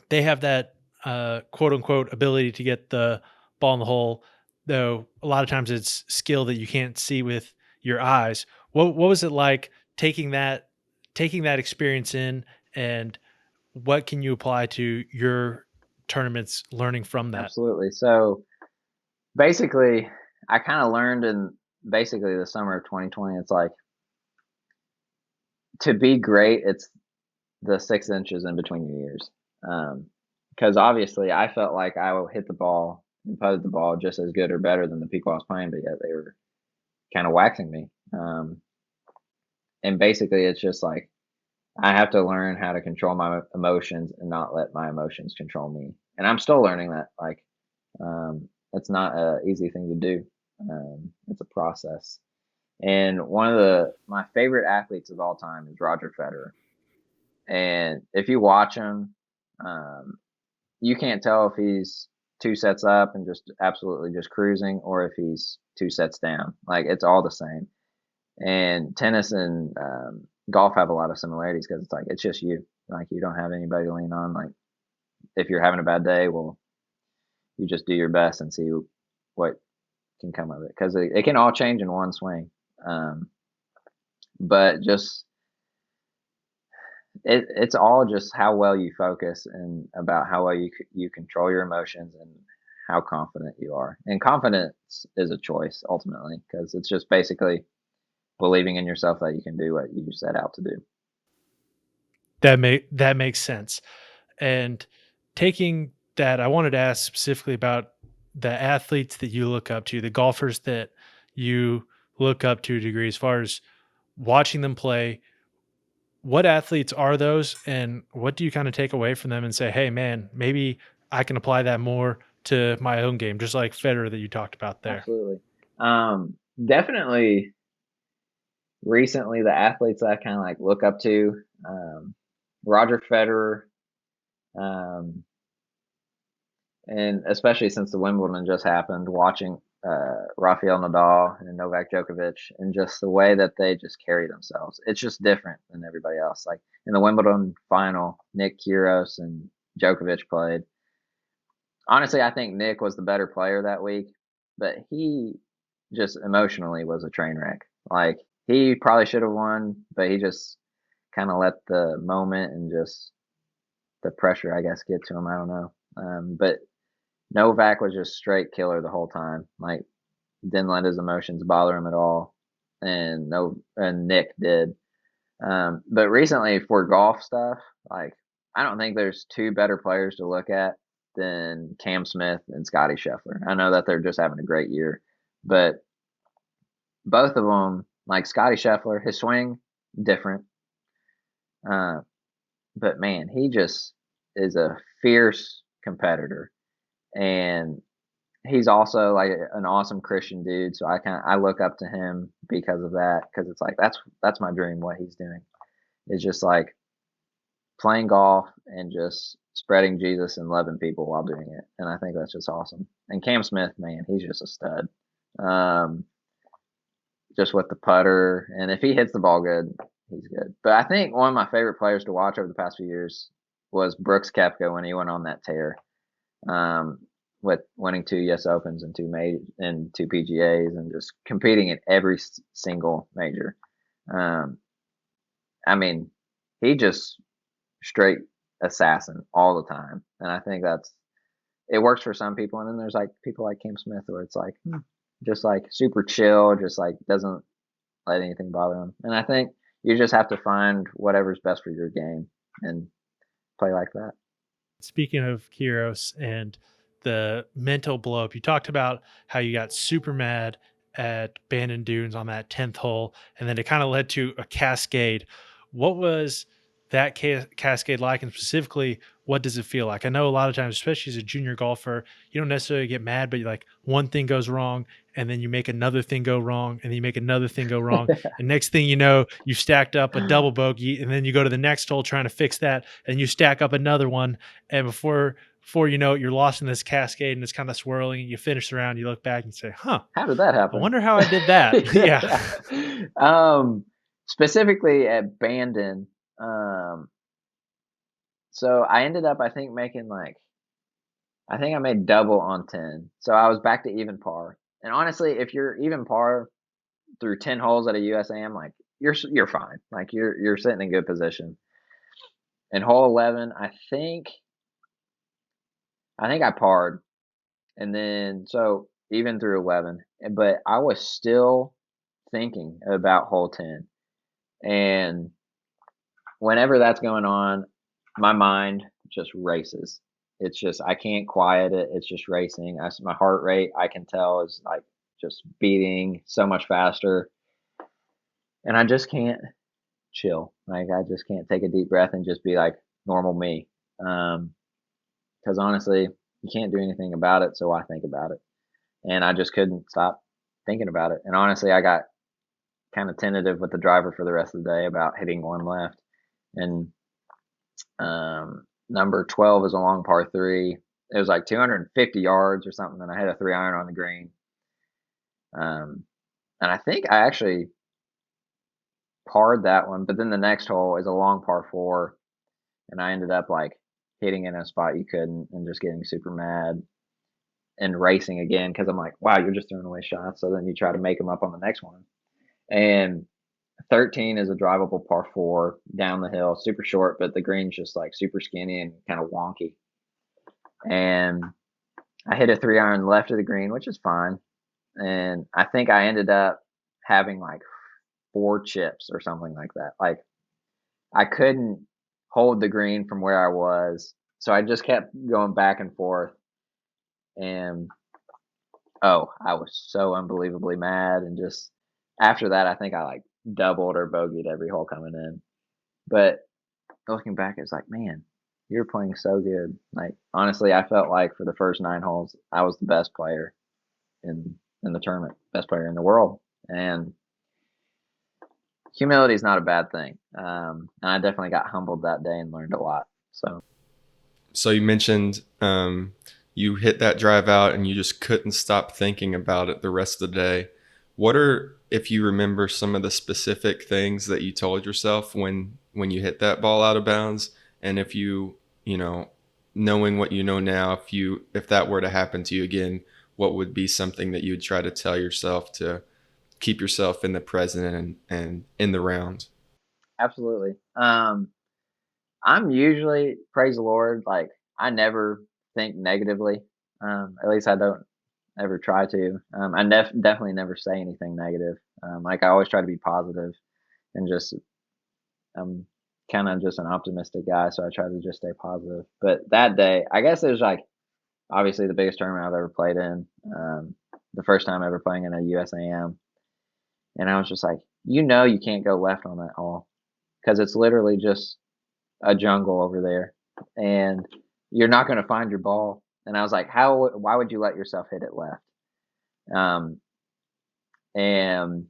they have that quote unquote ability to get the ball in the hole, though a lot of times it's skill that you can't see with your eyes. What was it like taking that experience in, and what can you apply to your tournaments learning from that? Absolutely. So basically, I kind of learned in basically the summer of 2020. It's like, to be great, the 6 inches in between your ears. Because obviously I felt like I would hit the ball and putted the ball just as good or better than the people I was playing, but yet they were kind of waxing me. And basically, it's just like I have to learn how to control my emotions and not let my emotions control me. And I'm still learning that. Like, it's not an easy thing to do. It's a process. And one of my favorite athletes of all time is Roger Federer. And if you watch him, um, you can't tell if he's 2 sets up and just absolutely just cruising, or if he's 2 sets down. Like, it's all the same. And tennis and golf have a lot of similarities because it's like it's just you. Like, you don't have anybody to lean on. Like, if you're having a bad day, well, you just do your best and see what can come of it, because it can all change in one swing. But just it's all just how well you focus and about how well you control your emotions and how confident you are. And confidence is a choice ultimately, because it's just basically believing in yourself that you can do what you set out to do. That makes sense. And taking that, I wanted to ask specifically about the athletes that you look up to, the golfers that you look up to a degree, as far as watching them play. What athletes are those, and what do you kind of take away from them and say, hey, man, maybe I can apply that more to my own game, just like Federer that you talked about there? Absolutely. Definitely recently, the athletes that I kind of like look up to, Roger Federer, um, and especially since the Wimbledon just happened, watching Rafael Nadal and Novak Djokovic, and just the way that they just carry themselves. It's just different than everybody else. Like in the Wimbledon final, Nick Kyrgios and Djokovic played. Honestly, I think Nick was the better player that week, but he just emotionally was a train wreck. Like, he probably should have won, but he just kind of let the moment and just the pressure, I guess, get to him. I don't know. But Novak was just straight killer the whole time. Like, didn't let his emotions bother him at all, and Nick did. But recently for golf stuff, like, I don't think there's two better players to look at than Cam Smith and Scotty Scheffler. I know that they're just having a great year, but both of them, like Scotty Scheffler, his swing different, uh, but man, he just is a fierce competitor, and he's also like an awesome Christian dude. So I look up to him because of that, because it's like that's my dream. What he's doing is just like playing golf and just spreading Jesus and loving people while doing it. And I think that's just awesome. And Cam Smith, man, he's just a stud. Um, just with the putter, and if he hits the ball good, he's good. But I think one of my favorite players to watch over the past few years was Brooks Koepka when he went on that tear, with winning 2 US Opens and two PGAs, and just competing in every single major. I mean, he just straight assassin all the time, and I think it works for some people. And then there's like people like Cam Smith, where it's like just like super chill, just like doesn't let anything bother him. And I think you just have to find whatever's best for your game and play like that. Speaking of Kyrgios and the mental blow up, you talked about how you got super mad at Bandon Dunes on that 10th hole, and then it kind of led to a cascade. What was that cascade like, and specifically, what does it feel like? I know a lot of times, especially as a junior golfer, you don't necessarily get mad, but like one thing goes wrong, and then you make another thing go wrong, and then you make another thing go wrong. And next thing you know, you stacked up a double bogey, and then you go to the next hole trying to fix that, and you stack up another one. And before you know it, you're lost in this cascade, and it's kind of swirling, and you finish the round, you look back and say, huh, How did that I happen? wonder how I did that. Yeah. Specifically at Bandon, um, so I ended up, I think, making like, I think I made double on 10. So I was back to even par. And honestly, if you're even par through 10 holes at a USAM, like, you're fine. Like, you're sitting in good position. In hole 11, I parred, and then so even through 11, but I was still thinking about hole 10, and whenever that's going on, my mind just races. It's just, I can't quiet it. It's just racing. My heart rate, I can tell, is like just beating so much faster. And I just can't chill. Like, I just can't take a deep breath and just be like normal me. Because honestly, you can't do anything about it. So I think about it. And I just couldn't stop thinking about it. And honestly, I got kind of tentative with the driver for the rest of the day about hitting one left. And number 12 is a long par three. It was like 250 yards or something, and I had a 3-iron on the green. And I think I actually parred that one, but then the next hole is a long par four, and I ended up like hitting in a spot you couldn't and just getting super mad and racing again because I'm like, wow, you're just throwing away shots. So then you try to make them up on the next one. And 13 is a drivable par four down the hill, super short, but the green's just like super skinny and kind of wonky. And I hit a 3-iron left of the green, which is fine. And I think I ended up having like 4 chips or something like that. Like, I couldn't hold the green from where I was. So I just kept going back and forth. And I was so unbelievably mad. And just after that, I think I like doubled or bogeyed every hole coming in. But looking back, it's like, man, you're playing so good. Like, honestly, I felt like for the first 9 holes, I was the best player in the tournament, best player in the world. And humility is not a bad thing. And I definitely got humbled that day and learned a lot. So you mentioned you hit that drive out and you just couldn't stop thinking about it the rest of the day. What are, if you remember, some of the specific things that you told yourself when you hit that ball out of bounds? And if you know, knowing what you know now, if that were to happen to you again, what would be something that you would try to tell yourself to keep yourself in the present and in the round? Absolutely. I'm usually, praise the Lord, like, I never think negatively. At least I don't ever try to. I definitely never say anything negative. Like, I always try to be positive and just, I'm kind of just an optimistic guy, so I try to just stay positive. But that day, I guess it was like obviously the biggest tournament I've ever played in. The first time ever playing in a USAM, and I was just like, you can't go left on that hole because it's literally just a jungle over there, and you're not going to find your ball. And I was like, why would you let yourself hit it left? And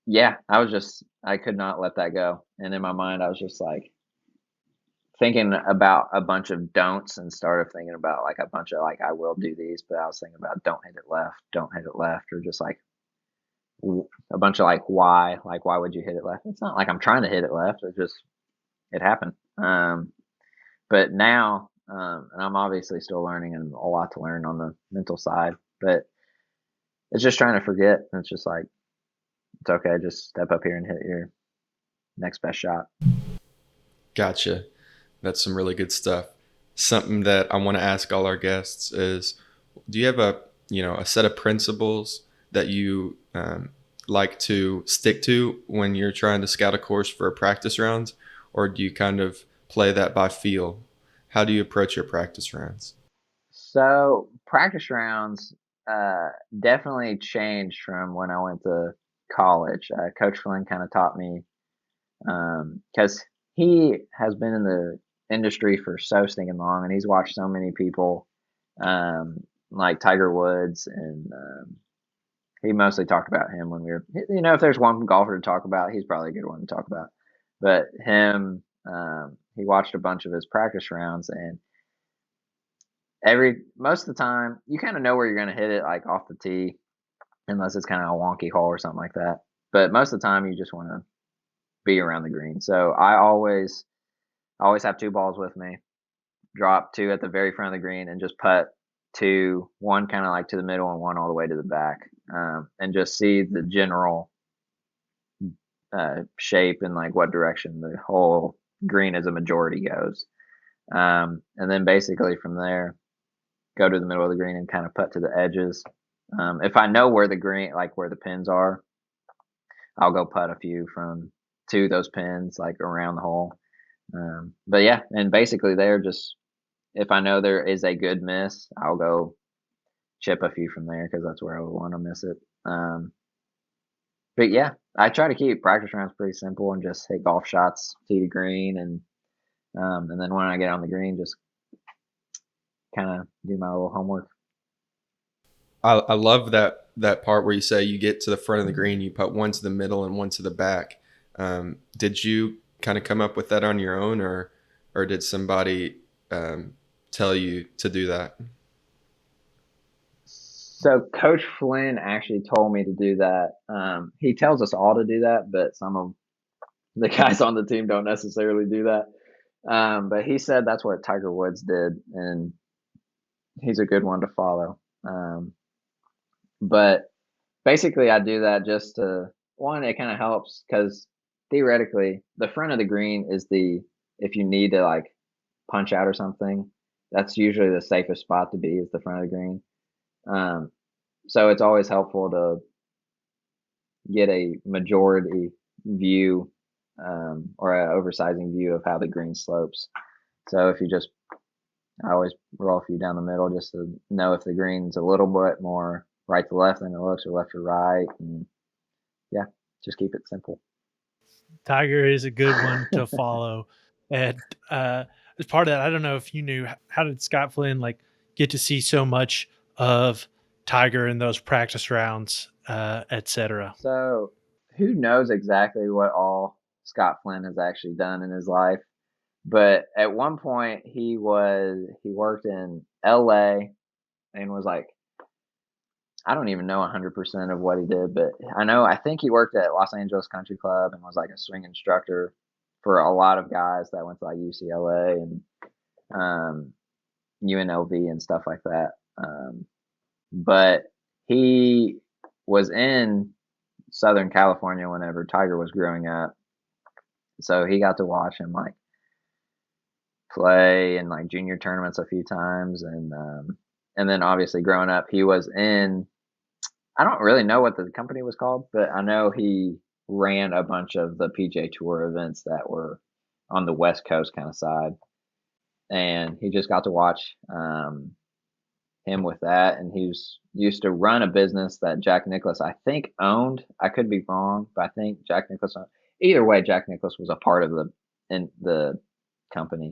yeah, I could not let that go. And in my mind, I was just like thinking about a bunch of don'ts and started thinking about like a bunch of like, I will do these, but I was thinking about don't hit it left, or just like a bunch of like, why would you hit it left? It's not like I'm trying to hit it left. It happened. But now, and I'm obviously still learning and a lot to learn on the mental side, but it's just trying to forget. It's just like, it's okay. Just step up here and hit your next best shot. Gotcha. That's some really good stuff. Something that I want to ask all our guests is, do you have a set of principles that you like to stick to when you're trying to scout a course for a practice round, or do you kind of play that by feel? How do you approach your practice rounds? So practice rounds definitely changed from when I went to college. Coach Flynn kind of taught me because he has been in the industry for so stinking long, and he's watched so many people like Tiger Woods, and he mostly talked about him when we were, if there's one golfer to talk about, he's probably a good one to talk about. But him, he watched a bunch of his practice rounds, and most of the time you kind of know where you're going to hit it, like off the tee, unless it's kind of a wonky hole or something like that. But most of the time you just want to be around the green. So I always have 2 balls with me, drop 2 at the very front of the green, and just putt 2, one kind of like to the middle and one all the way to the back, and just see the general shape and like what direction the whole green as a majority goes. And then basically from there, go to the middle of the green and kind of putt to the edges. If I know where the green, like where the pins are, I'll go putt a few from to those pins, like around the hole. But yeah, and basically they're just, if I know there is a good miss, I'll go chip a few from there because that's where I would want to miss it. But yeah, I try to keep practice rounds pretty simple and just hit golf shots, tee to green, and then when I get on the green, just kind of do my little homework. I love that part where you say you get to the front of the green, you put one to the middle and one to the back. Did you kind of come up with that on your own, or did somebody tell you to do that? So Coach Flynn actually told me to do that. He tells us all to do that, but some of the guys on the team don't necessarily do that. But he said that's what Tiger Woods did, and he's a good one to follow. But basically, I do that just to, one, it kind of helps because theoretically, the front of the green is if you need to like punch out or something, that's usually the safest spot to be, is the front of the green. So it's always helpful to get a majority view, or an oversizing view of how the green slopes. So if you just, I always roll a few down the middle just to know if the green's a little bit more right to left than it looks, or left to right. And yeah, just keep it simple. Tiger is a good one to follow. And as part of that, I don't know if you knew, how did Scott Flynn like get to see so much of Tiger in those practice rounds, etc.? So who knows exactly what all Scott Flynn has actually done in his life. But at one point he worked in LA and was like, I don't even know 100% of what he did, but I think he worked at Los Angeles Country Club and was like a swing instructor for a lot of guys that went to like UCLA and UNLV and stuff like that. But he was in Southern California whenever Tiger was growing up, so he got to watch him like play in like junior tournaments a few times, and then obviously growing up, he was in, I don't really know what the company was called, but I know he ran a bunch of the PGA Tour events that were on the West Coast kind of side, and he just got to watch him with that. And he used to run a business that Jack Nicklaus, I think, owned. I could be wrong, but I think Jack Nicklaus owned. Either way, Jack Nicklaus was a part of the company,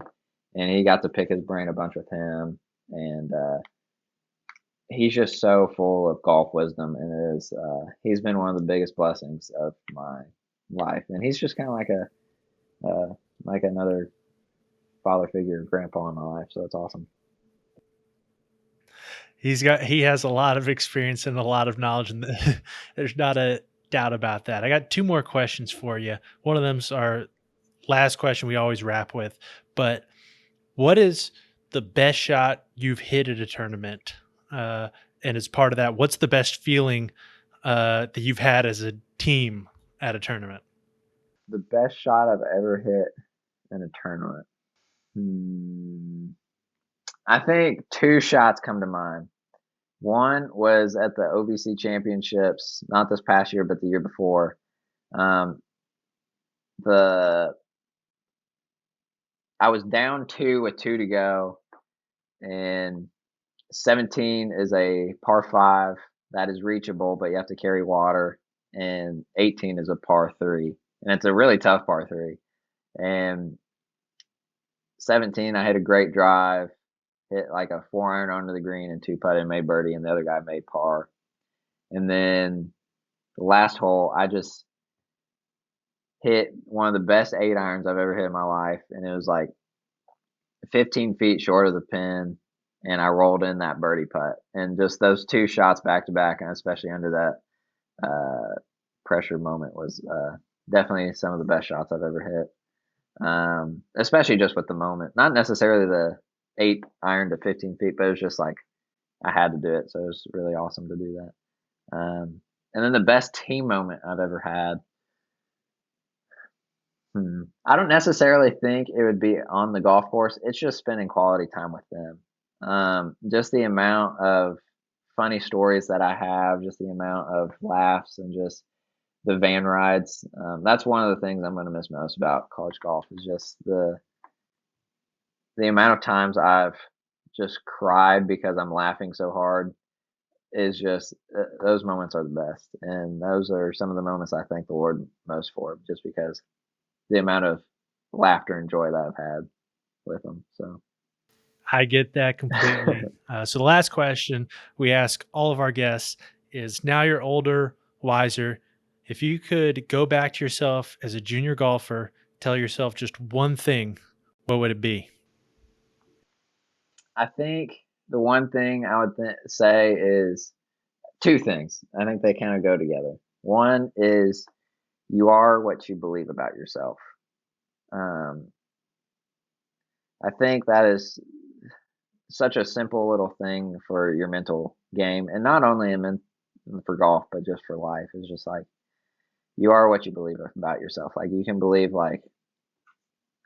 and he got to pick his brain a bunch with him. And he's just so full of golf wisdom, and he's been one of the biggest blessings of my life. And he's just kind of like another father figure, grandpa in my life. So it's awesome. He has a lot of experience and a lot of knowledge, and there's not a doubt about that. I got two more questions for you. One of them's our last question we always wrap with, but what is the best shot you've hit at a tournament? And as part of that, what's the best feeling that you've had as a team at a tournament? The best shot I've ever hit in a tournament. I think two shots come to mind. One was at the OVC Championships, not this past year, but the year before. Um, the I was down two with two to go, and 17 is a par five that is reachable, but you have to carry water, and 18 is a par three, and it's a really tough par three. And 17, I hit a great drive, hit like a 4-iron onto the green and two putt and made birdie, and the other guy made par. And then the last hole, I just hit one of the best 8-irons I've ever hit in my life, and it was like 15 feet short of the pin, and I rolled in that birdie putt. And just those two shots back to back, and especially under that pressure moment, was definitely some of the best shots I've ever hit. Especially just with the moment, not necessarily the 8-iron to 15 feet, but it was just like I had to do it, so it was really awesome to do that. And then the best team moment I've ever had. I don't necessarily think it would be on the golf course. It's just spending quality time with them. Just the amount of funny stories that I have, just the amount of laughs, and just the van rides. That's one of the things I'm going to miss most about college golf is just the amount of times I've just cried because I'm laughing so hard is just those moments are the best, and those are some of the moments I thank the Lord most for, just because the amount of laughter and joy that I've had with them. So I get that completely. So the last question we ask all of our guests is: now you're older, wiser. If you could go back to yourself as a junior golfer, tell yourself just one thing, what would it be? I think the one thing I would say is two things. I think they kind of go together. One is you are what you believe about yourself. Um, I think that is such a simple little thing for your mental game, and not only for golf, but just for life. It's just like you are what you believe about yourself. Like you can believe like,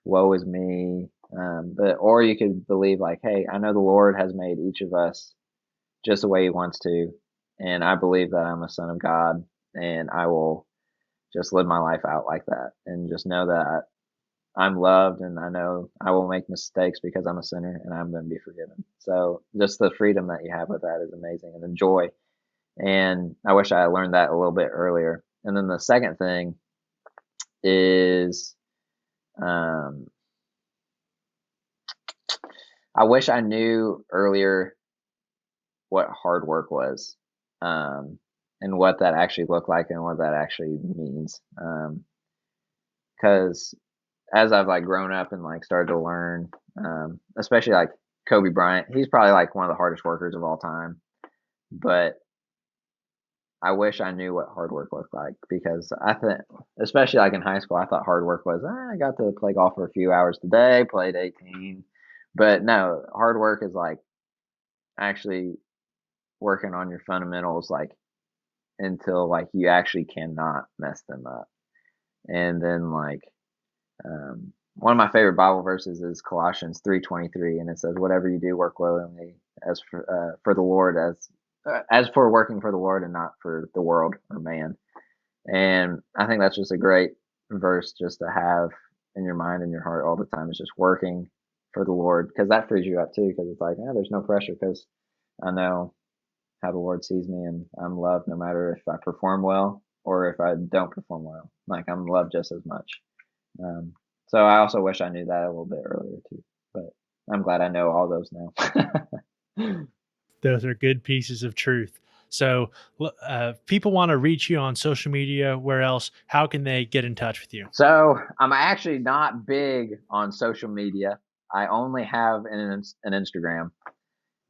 "Woe is me," but or you could believe like, "Hey, I know the Lord has made each of us just the way He wants to, and I believe that I'm a son of God, and I will just live my life out like that, and just know that I'm loved, and I know I will make mistakes because I'm a sinner and I'm going to be forgiven." So just the freedom that you have with that is amazing, and the joy. And I wish I had learned that a little bit earlier. And then the second thing is, um, I wish I knew earlier what hard work was, and what that actually looked like and what that actually means. Because as I've like grown up and like started to learn, especially like Kobe Bryant, he's probably like one of the hardest workers of all time. But I wish I knew what hard work looked like, because I think, especially like in high school, I thought hard work was I got to play golf for a few hours today, played 18. But no, hard work is like actually working on your fundamentals like until like you actually cannot mess them up. And then like one of my favorite Bible verses is Colossians 3:23, and it says, "Whatever you do, work willingly as for the Lord, as for working for the Lord and not for the world or man." And I think that's just a great verse just to have in your mind and your heart all the time. Is just working for the Lord, because that frees you up too. Because it's like, there's no pressure, because I know how the Lord sees me, and I'm loved no matter if I perform well or if I don't perform well. Like I'm loved just as much. Um, so I also wish I knew that a little bit earlier too, but I'm glad I know all those now. Those are good pieces of truth. So, if people want to reach you on social media, where else? How can they get in touch with you? So I'm actually not big on social media. I only have an Instagram,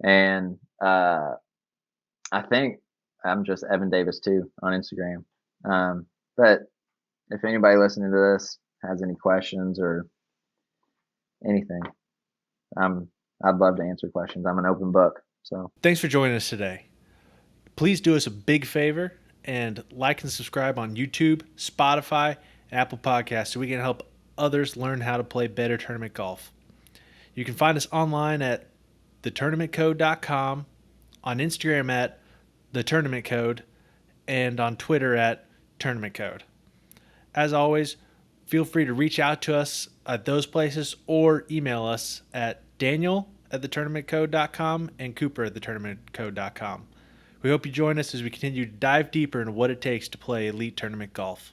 and I think I'm just Evan Davis too on Instagram. But if anybody listening to this has any questions or anything, I'd love to answer questions. I'm an open book. So Thanks for joining us today. Please do us a big favor and like and subscribe on YouTube, Spotify, and Apple Podcasts so we can help others learn how to play better tournament golf. You can find us online at thetournamentcode.com, on Instagram at thetournamentcode, and on Twitter at tournamentcode. As always, feel free to reach out to us at those places or email us at daniel@thetournamentcode.com and cooper@thetournamentcode.com. We hope you join us as we continue to dive deeper into what it takes to play elite tournament golf.